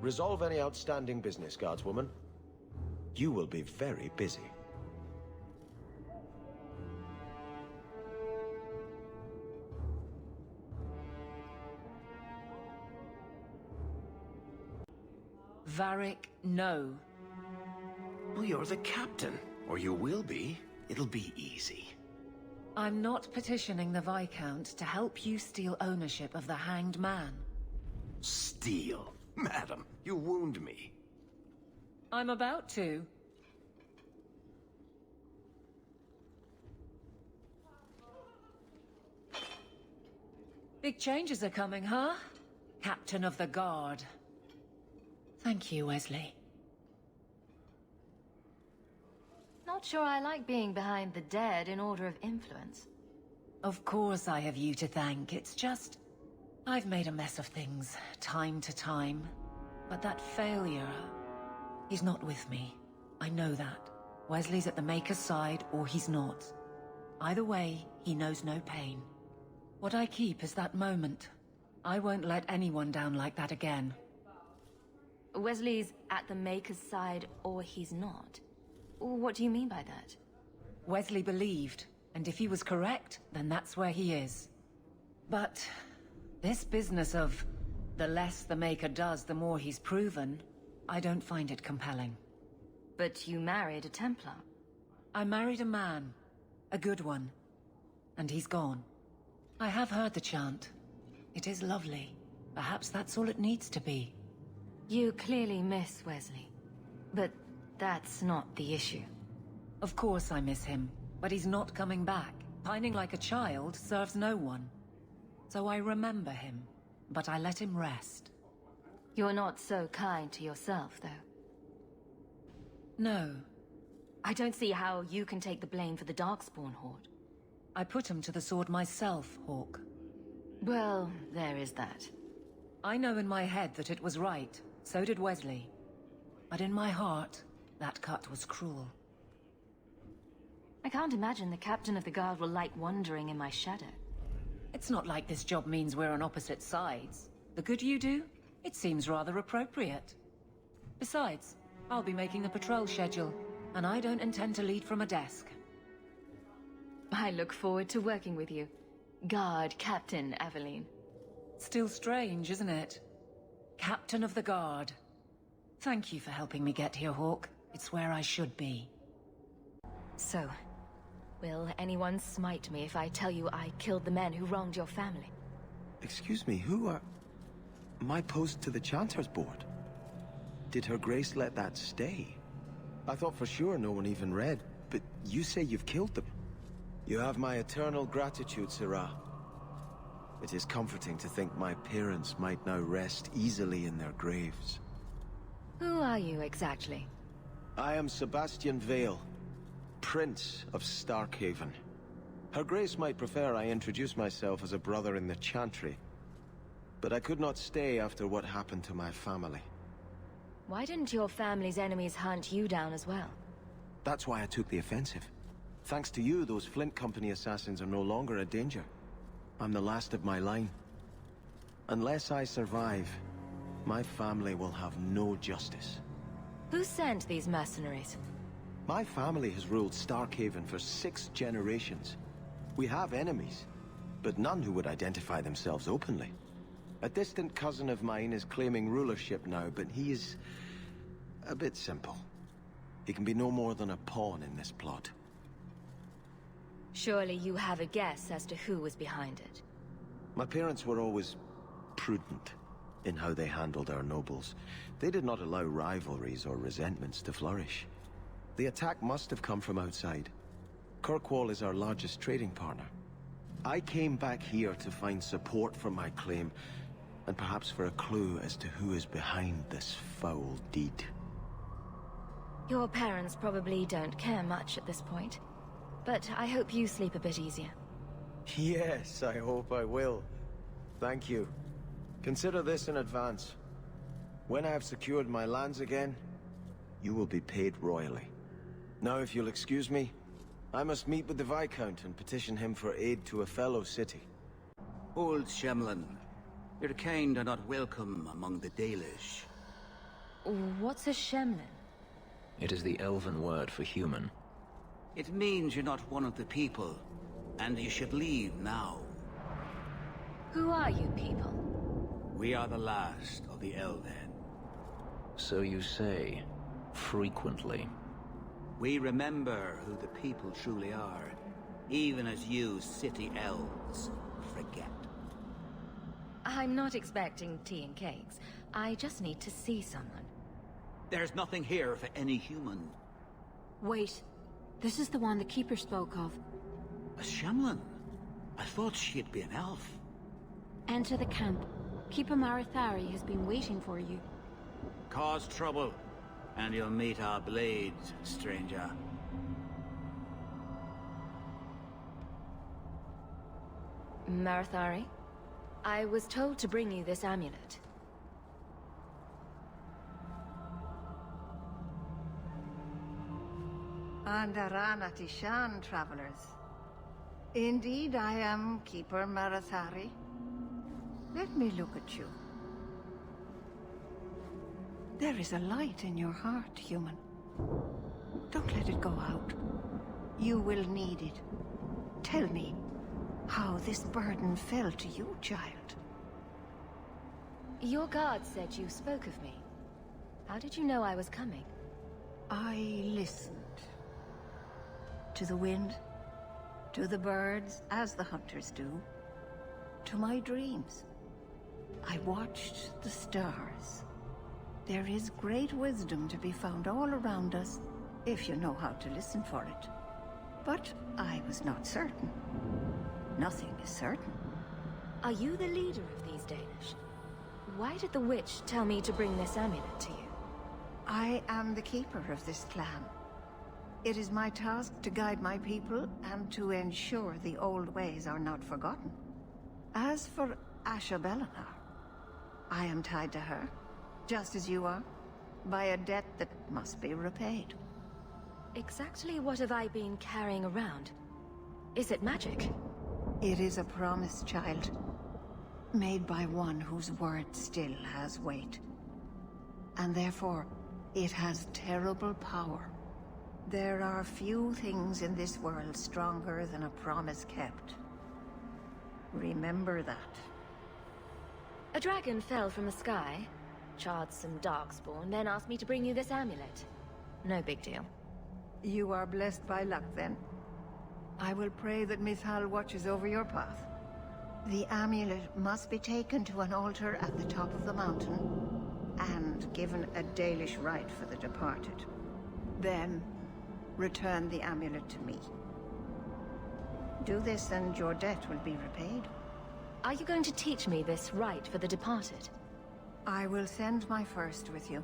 Resolve any outstanding business, guardswoman. You will be very busy. Varric, no. Well, you're the captain. Or you will be. It'll be easy. I'm not petitioning the Viscount to help you steal ownership of the Hanged Man. Steal? Madam, you wound me. I'm about to. Big changes are coming, huh? Captain of the Guard. Thank you, Wesley. Not sure I like being behind the dead in order of influence. Of course I have you to thank. It's just... I've made a mess of things, time to time. But that failure... He's not with me. I know that. Wesley's at the Maker's side, or he's not. Either way, he knows no pain. What I keep is that moment. I won't let anyone down like that again. Wesley's at the Maker's side, or he's not? What do you mean by that? Wesley believed, and if he was correct, then that's where he is. But this business of the less the Maker does, the more he's proven, I don't find it compelling. But you married a Templar. I married a man. A good one. And he's gone. I have heard the chant. It is lovely. Perhaps that's all it needs to be. You clearly miss Wesley. But that's not the issue. Of course I miss him, but he's not coming back. Pining like a child serves no one. So I remember him, but I let him rest. You're not so kind to yourself, though. No. I don't see how you can take the blame for the Darkspawn Horde. I put him to the sword myself, Hawk. Well, there is that. I know in my head that it was right. So did Wesley. But in my heart, that cut was cruel. I can't imagine the captain of the guard will like wandering in my shadow. It's not like this job means we're on opposite sides. The good you do, it seems rather appropriate. Besides, I'll be making the patrol schedule, and I don't intend to lead from a desk. I look forward to working with you. Guard Captain Aveline. Still strange, isn't it? Captain of the Guard. Thank you for helping me get here, Hawk. It's where I should be. So, will anyone smite me if I tell you I killed the men who wronged your family? Excuse me, who are... My post to the Chanter's Board? Did Her Grace let that stay? I thought for sure no one even read, but you say you've killed them. You have my eternal gratitude, Sirrah. It is comforting to think my parents might now rest easily in their graves. Who are you exactly? I am Sebastian Vale, Prince of Starkhaven. Her Grace might prefer I introduce myself as a brother in the Chantry, but I could not stay after what happened to my family. Why didn't your family's enemies hunt you down as well? That's why I took the offensive. Thanks to you, those Flint Company assassins are no longer a danger. I'm the last of my line. Unless I survive, my family will have no justice. Who sent these mercenaries? My family has ruled Starkhaven for 6 generations. We have enemies, but none who would identify themselves openly. A distant cousin of mine is claiming rulership now, but he is a bit simple. He can be no more than a pawn in this plot. Surely you have a guess as to who was behind it. My parents were always prudent in how they handled our nobles. They did not allow rivalries or resentments to flourish. The attack must have come from outside. Kirkwall is our largest trading partner. I came back here to find support for my claim, and perhaps for a clue as to who is behind this foul deed. Your parents probably don't care much at this point, but I hope you sleep a bit easier. Yes, I hope I will. Thank you. Consider this in advance. When I have secured my lands again, you will be paid royally. Now, if you'll excuse me, I must meet with the Viscount and petition him for aid to a fellow city. Old Shemlin, your kind are not welcome among the Dalish. What's a Shemlin? It is the elven word for human. It means you're not one of the people, and you should leave now. Who are you people? We are the last of the Elven. So you say, frequently. We remember who the people truly are, even as you city elves forget. I'm not expecting tea and cakes. I just need to see someone. There's nothing here for any human. Wait. This is the one the Keeper spoke of. A Shemlin? I thought she'd be an elf. Enter the camp. Keeper Marithari has been waiting for you. Cause trouble, and you'll meet our blades, stranger. Marithari, I was told to bring you this amulet. Andarana Tishan, travelers. Indeed, I am Keeper Marathari. Let me look at you. There is a light in your heart, human. Don't let it go out. You will need it. Tell me how this burden fell to you, child. Your guard said you spoke of me. How did you know I was coming? I listened. To the wind, to the birds, as the hunters do, to my dreams. I watched the stars. There is great wisdom to be found all around us, if you know how to listen for it. But I was not certain. Nothing is certain. Are you the leader of these Danish? Why did the witch tell me to bring this amulet to you? I am the keeper of this clan. It is my task to guide my people and to ensure the old ways are not forgotten. As for Asha Bellinar, I am tied to her, just as you are, by a debt that must be repaid. Exactly what have I been carrying around? Is it magic? It is a promise, child. Made by one whose word still has weight. And therefore, it has terrible power. There are few things in this world stronger than a promise kept. Remember that. A dragon fell from the sky, charred some darkspawn, then asked me to bring you this amulet. No big deal. You are blessed by luck, then. I will pray that Mithal watches over your path. The amulet must be taken to an altar at the top of the mountain, and given a Dalish rite for the departed. Then, return the amulet to me. Do this and your debt will be repaid. Are you going to teach me this rite for the departed? I will send my first with you.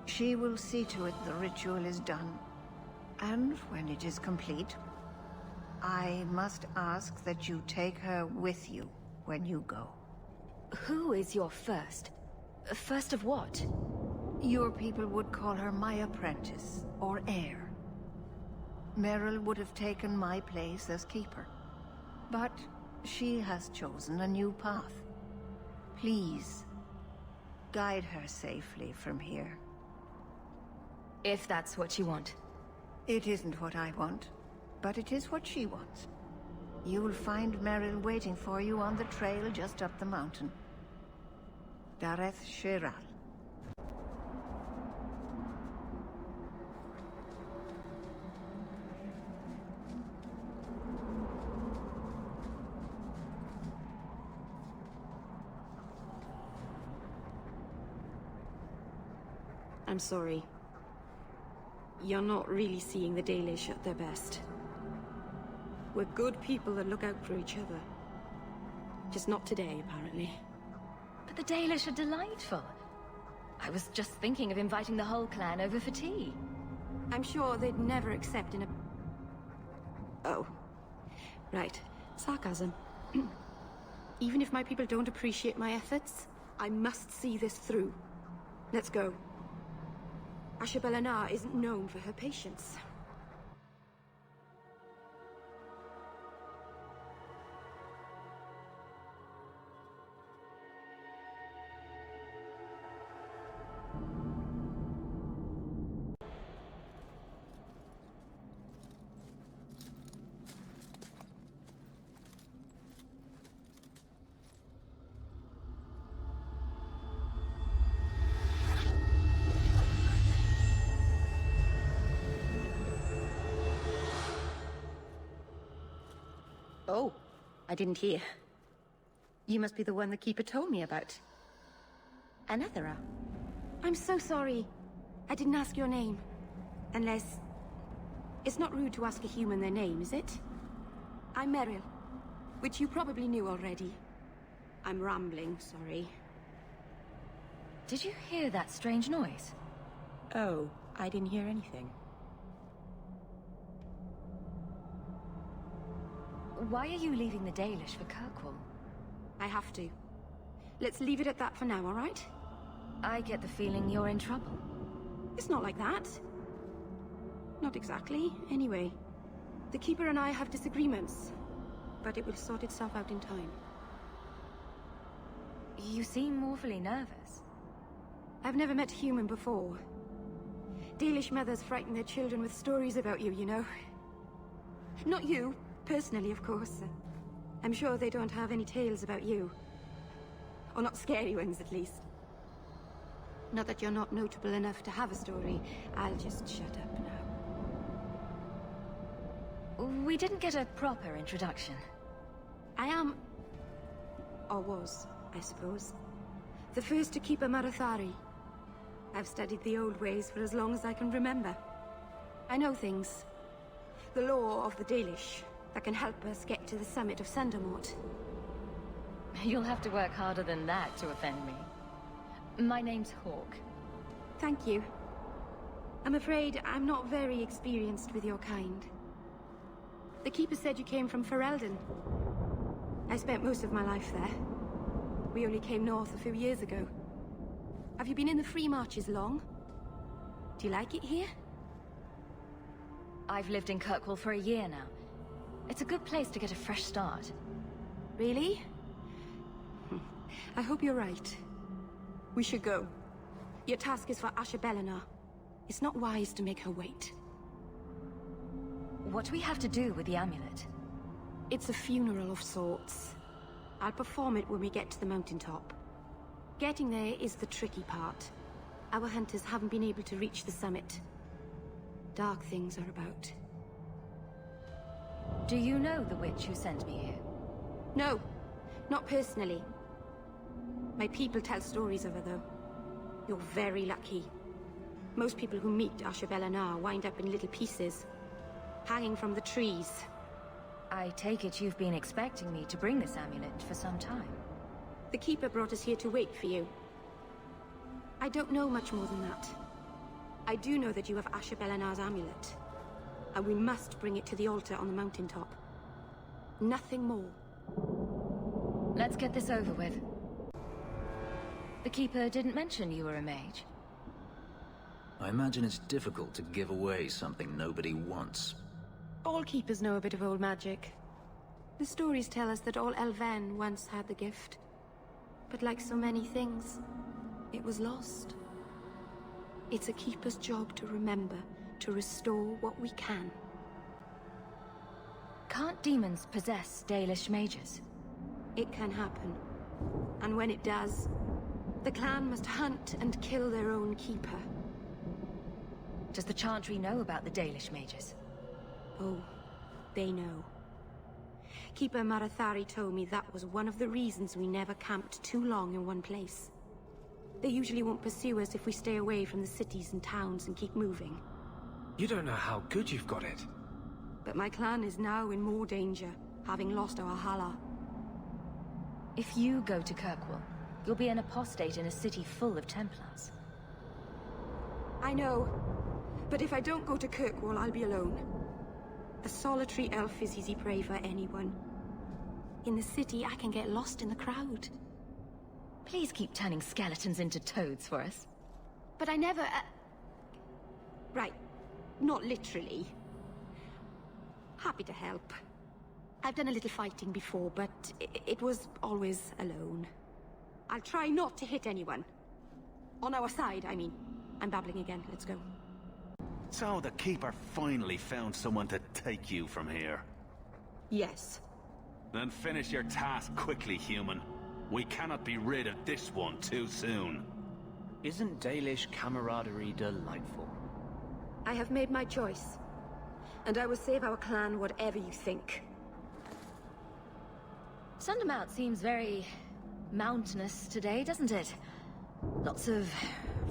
She will see to it the ritual is done. And when it is complete, I must ask that you take her with you when you go. Who is your first? First of what? Your people would call her my apprentice, or heir. Meryl would have taken my place as keeper. But she has chosen a new path. Please, guide her safely from here. If that's what you want. It isn't what I want, but it is what she wants. You'll find Meryl waiting for you on the trail just up the mountain. Dareth Shiral. I'm sorry. You're not really seeing the Dalish at their best. We're good people that look out for each other. Just not today, apparently. But the Dalish are delightful. I was just thinking of inviting the whole clan over for tea. I'm sure they'd never accept in a... Oh. Right. Sarcasm. Even if my people don't appreciate my efforts, I must see this through. Let's go. Asha Bellinar isn't known for her patience. Oh, I didn't hear. You must be the one the Keeper told me about. Anethera. I'm so sorry. I didn't ask your name. Unless... It's not rude to ask a human their name, is it? I'm Meryl, which you probably knew already. I'm rambling, sorry. Did you hear that strange noise? Oh, I didn't hear anything. Why are you leaving the Dalish for Kirkwall? I have to. Let's leave it at that for now, all right? I get the feeling you're in trouble. It's not like that. Not exactly, anyway. The Keeper and I have disagreements, but it will sort itself out in time. You seem awfully nervous. I've never met a human before. Dalish mothers frighten their children with stories about you, you know. Not you. Personally, of course. I'm sure they don't have any tales about you. Or not scary ones, at least. Not that you're not notable enough to have a story. I'll just shut up now. We didn't get a proper introduction. I am... or was, I suppose. The first to keep a Marathari. I've studied the old ways for as long as I can remember. I know things. The law of the Dalish that can help us get to the summit of Sandermort. You'll have to work harder than that to offend me. My name's Hawk. Thank you. I'm afraid I'm not very experienced with your kind. The Keeper said you came from Ferelden. I spent most of my life there. We only came north a few years ago. Have you been in the Free Marches long? Do you like it here? I've lived in Kirkwall for a year now. It's a good place to get a fresh start. Really? I hope you're right. We should go. Your task is for Asher Bellinar. It's not wise to make her wait. What do we have to do with the amulet? It's a funeral of sorts. I'll perform it when we get to the mountaintop. Getting there is the tricky part. Our hunters haven't been able to reach the summit. Dark things are about. Do you know the witch who sent me here? No, not personally. My people tell stories of her, though. You're very lucky. Most people who meet Asher Bellinar wind up in little pieces, hanging from the trees. I take it you've been expecting me to bring this amulet for some time. The Keeper brought us here to wait for you. I don't know much more than that. I do know that you have Asher Bellinar's amulet, and we must bring it to the altar on the mountaintop. Nothing more. Let's get this over with. The Keeper didn't mention you were a mage. I imagine it's difficult to give away something nobody wants. All Keepers know a bit of old magic. The stories tell us that all Elven once had the gift. But like so many things, it was lost. It's a Keeper's job to remember, to restore what we can. Can't demons possess Dalish mages? It can happen. And when it does, the clan must hunt and kill their own Keeper. Does the Chantry know about the Dalish mages? Oh, they know. Keeper Marathari told me that was one of the reasons we never camped too long in one place. They usually won't pursue us if we stay away from the cities and towns and keep moving. You don't know how good you've got it. But my clan is now in more danger, having lost our Hala. If you go to Kirkwall, you'll be an apostate in a city full of Templars. I know. But if I don't go to Kirkwall, I'll be alone. A solitary elf is easy prey for anyone. In the city, I can get lost in the crowd. Please keep turning skeletons into toads for us. But I never... Right. Not literally. Happy to help. I've done a little fighting before, but it was always alone. I'll try not to hit anyone. On our side, I mean. I'm babbling again. Let's go. So the Keeper finally found someone to take you from here. Yes. Then finish your task quickly, human. We cannot be rid of this one too soon. Isn't Dalish camaraderie delightful? I have made my choice. And I will save our clan whatever you think. Sundermount seems very mountainous today, doesn't it? Lots of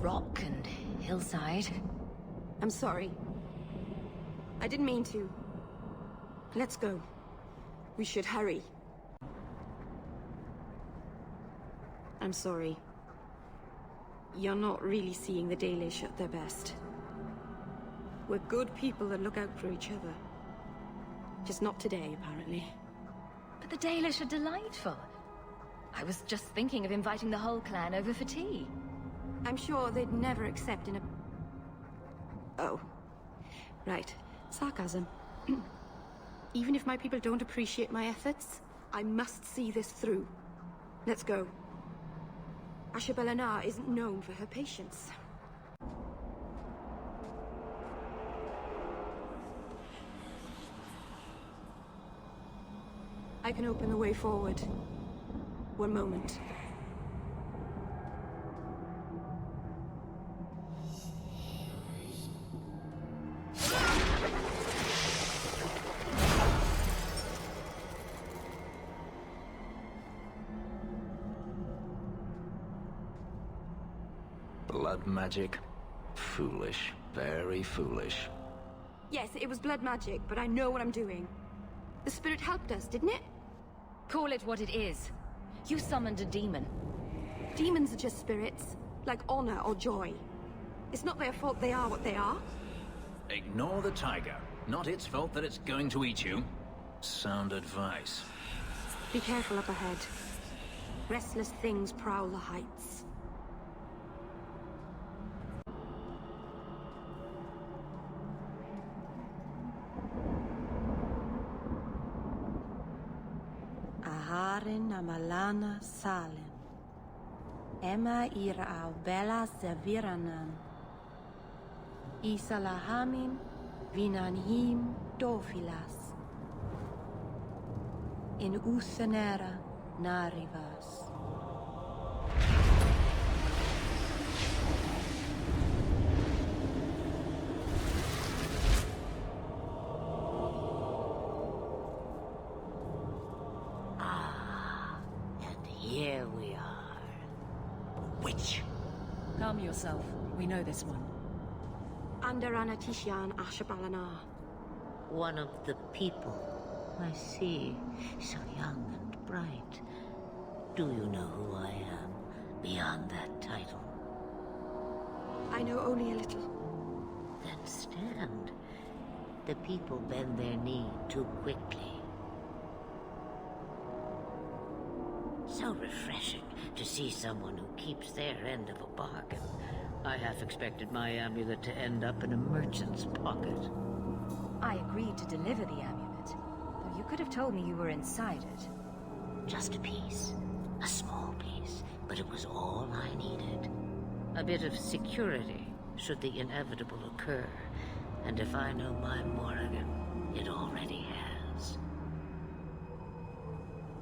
rock and hillside. I'm sorry. I didn't mean to. Let's go. We should hurry. I'm sorry. You're not really seeing the Dalish at their best. We're good people that look out for each other. Just not today, apparently. But the Dalish are delightful. I was just thinking of inviting the whole clan over for tea. I'm sure they'd never accept in a... Oh. Right. Sarcasm. Even if my people don't appreciate my efforts, I must see this through. Let's go. Asher Bellinar isn't known for her patience. I can open the way forward. One moment. Blood magic? Foolish. Very foolish. Yes, it was blood magic, but I know what I'm doing. The spirit helped us, didn't it? Call it what it is. You summoned a demon. Demons are just spirits, like honor or joy. It's not their fault they are what they are. Ignore the tiger. Not its fault that it's going to eat you. Sound advice. Be careful up ahead. Restless things prowl the heights. Aharin amalana salen. Emma ira au bella seviranan. Isalahamin vinanhim dofilas. In uthenera narivas. Here we are. Witch. Calm yourself. We know this one. Andarana Tishan Ashabalana. One of the people. I see. So young and bright. Do you know who I am, beyond that title? I know only a little. Then stand. The people bend their knee too quickly. So refreshing to see someone who keeps their end of a bargain. I half expected my amulet to end up in a merchant's pocket. I agreed to deliver the amulet, though you could have told me you were inside it. Just a piece. A small piece, but it was all I needed. A bit of security, should the inevitable occur. And if I know my Morrigan, it already has.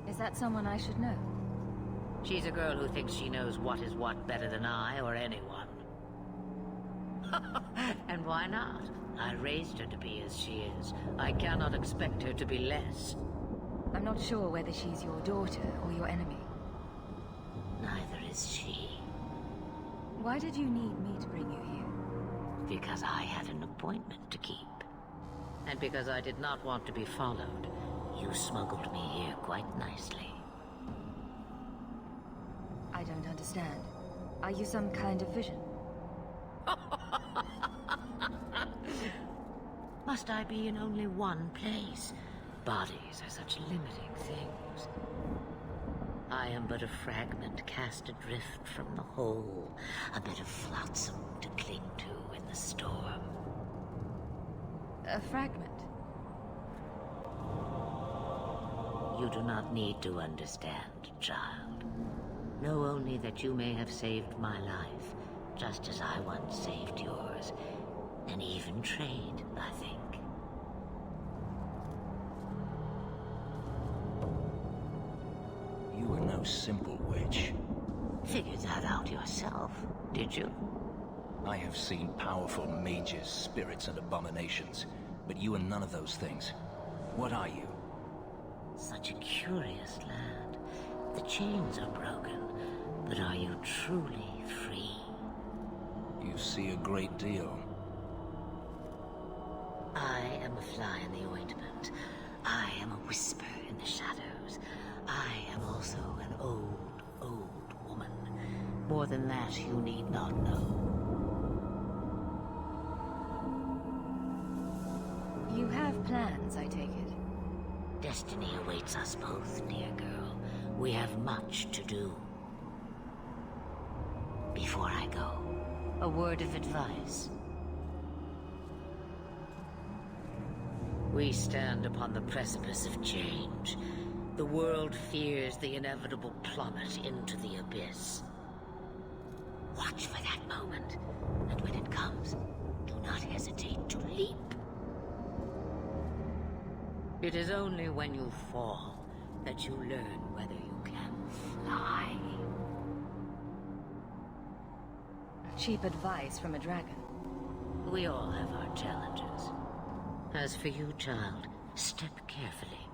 Is that someone I should know? She's a girl who thinks she knows what is what better than I or anyone. And why not? I raised her to be as she is. I cannot expect her to be less. I'm not sure whether she's your daughter or your enemy. Neither is she. Why did you need me to bring you here? Because I had an appointment to keep. And because I did not want to be followed, you smuggled me here quite nicely. I don't understand. Are you some kind of vision? Must I be in only one place? Bodies are such limiting things. I am but a fragment cast adrift from the whole, a bit of flotsam to cling to in the storm. A fragment? You do not need to understand, child. Know only that you may have saved my life, just as I once saved yours. And even trade, I think. You are no simple witch. Figured that out yourself, did you? I have seen powerful mages, spirits, and abominations, but you are none of those things. What are you? Such a curious land. The chains are broken, but are you truly free? You see a great deal. I am a fly in the ointment. I am a whisper in the shadows. I am also an old, old woman. More than that, you need not know. You have plans, I take it? Destiny awaits us both, dear girl. We have much to do. Before I go, a word of advice. We stand upon the precipice of change. The world fears the inevitable plummet into the abyss. Watch for that moment, and when it comes, do not hesitate to leap. It is only when you fall that you learn whether you can fly. Cheap advice from a dragon. We all have our challenges. As for you, child, step carefully.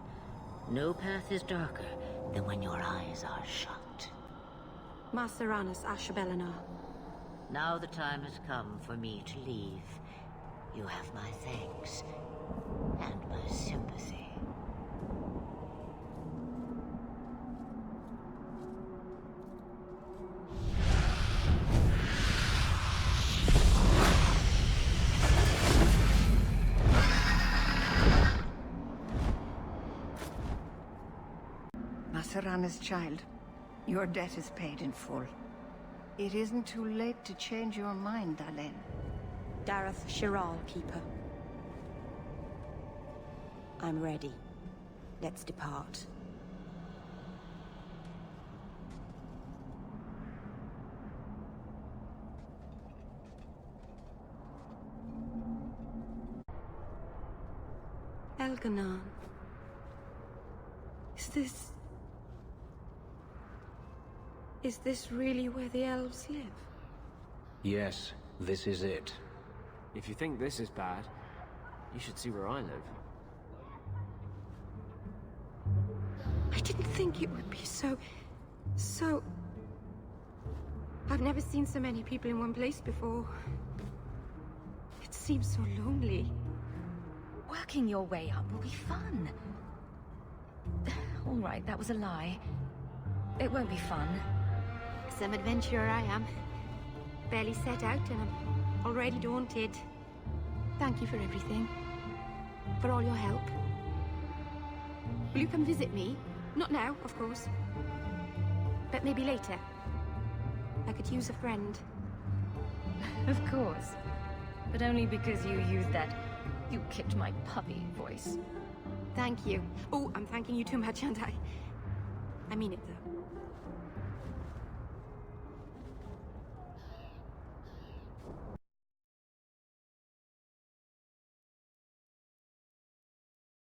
No path is darker than when your eyes are shut. Maseranas Ashabelana. Now the time has come for me to leave. You have my thanks and my sympathy. Tirana's child. Your debt is paid in full. It isn't too late to change your mind, Dalen. Dareth Shiral, Keeper. I'm ready. Let's depart. Elganon. Is this really where the elves live? Yes, this is it. If you think this is bad, you should see where I live. I didn't think it would be so... I've never seen so many people in one place before. It seems so lonely. Working your way up will be fun. All right, that was a lie. It won't be fun. Some adventurer I am. Barely set out and I'm already daunted. Thank you for everything. For all your help. Will you come visit me? Not now, of course. But maybe later. I could use a friend. Of course. But only because you used that "you kicked my puppy" voice. Thank you. Oh, I'm thanking you too much, aren't I? I mean it, though.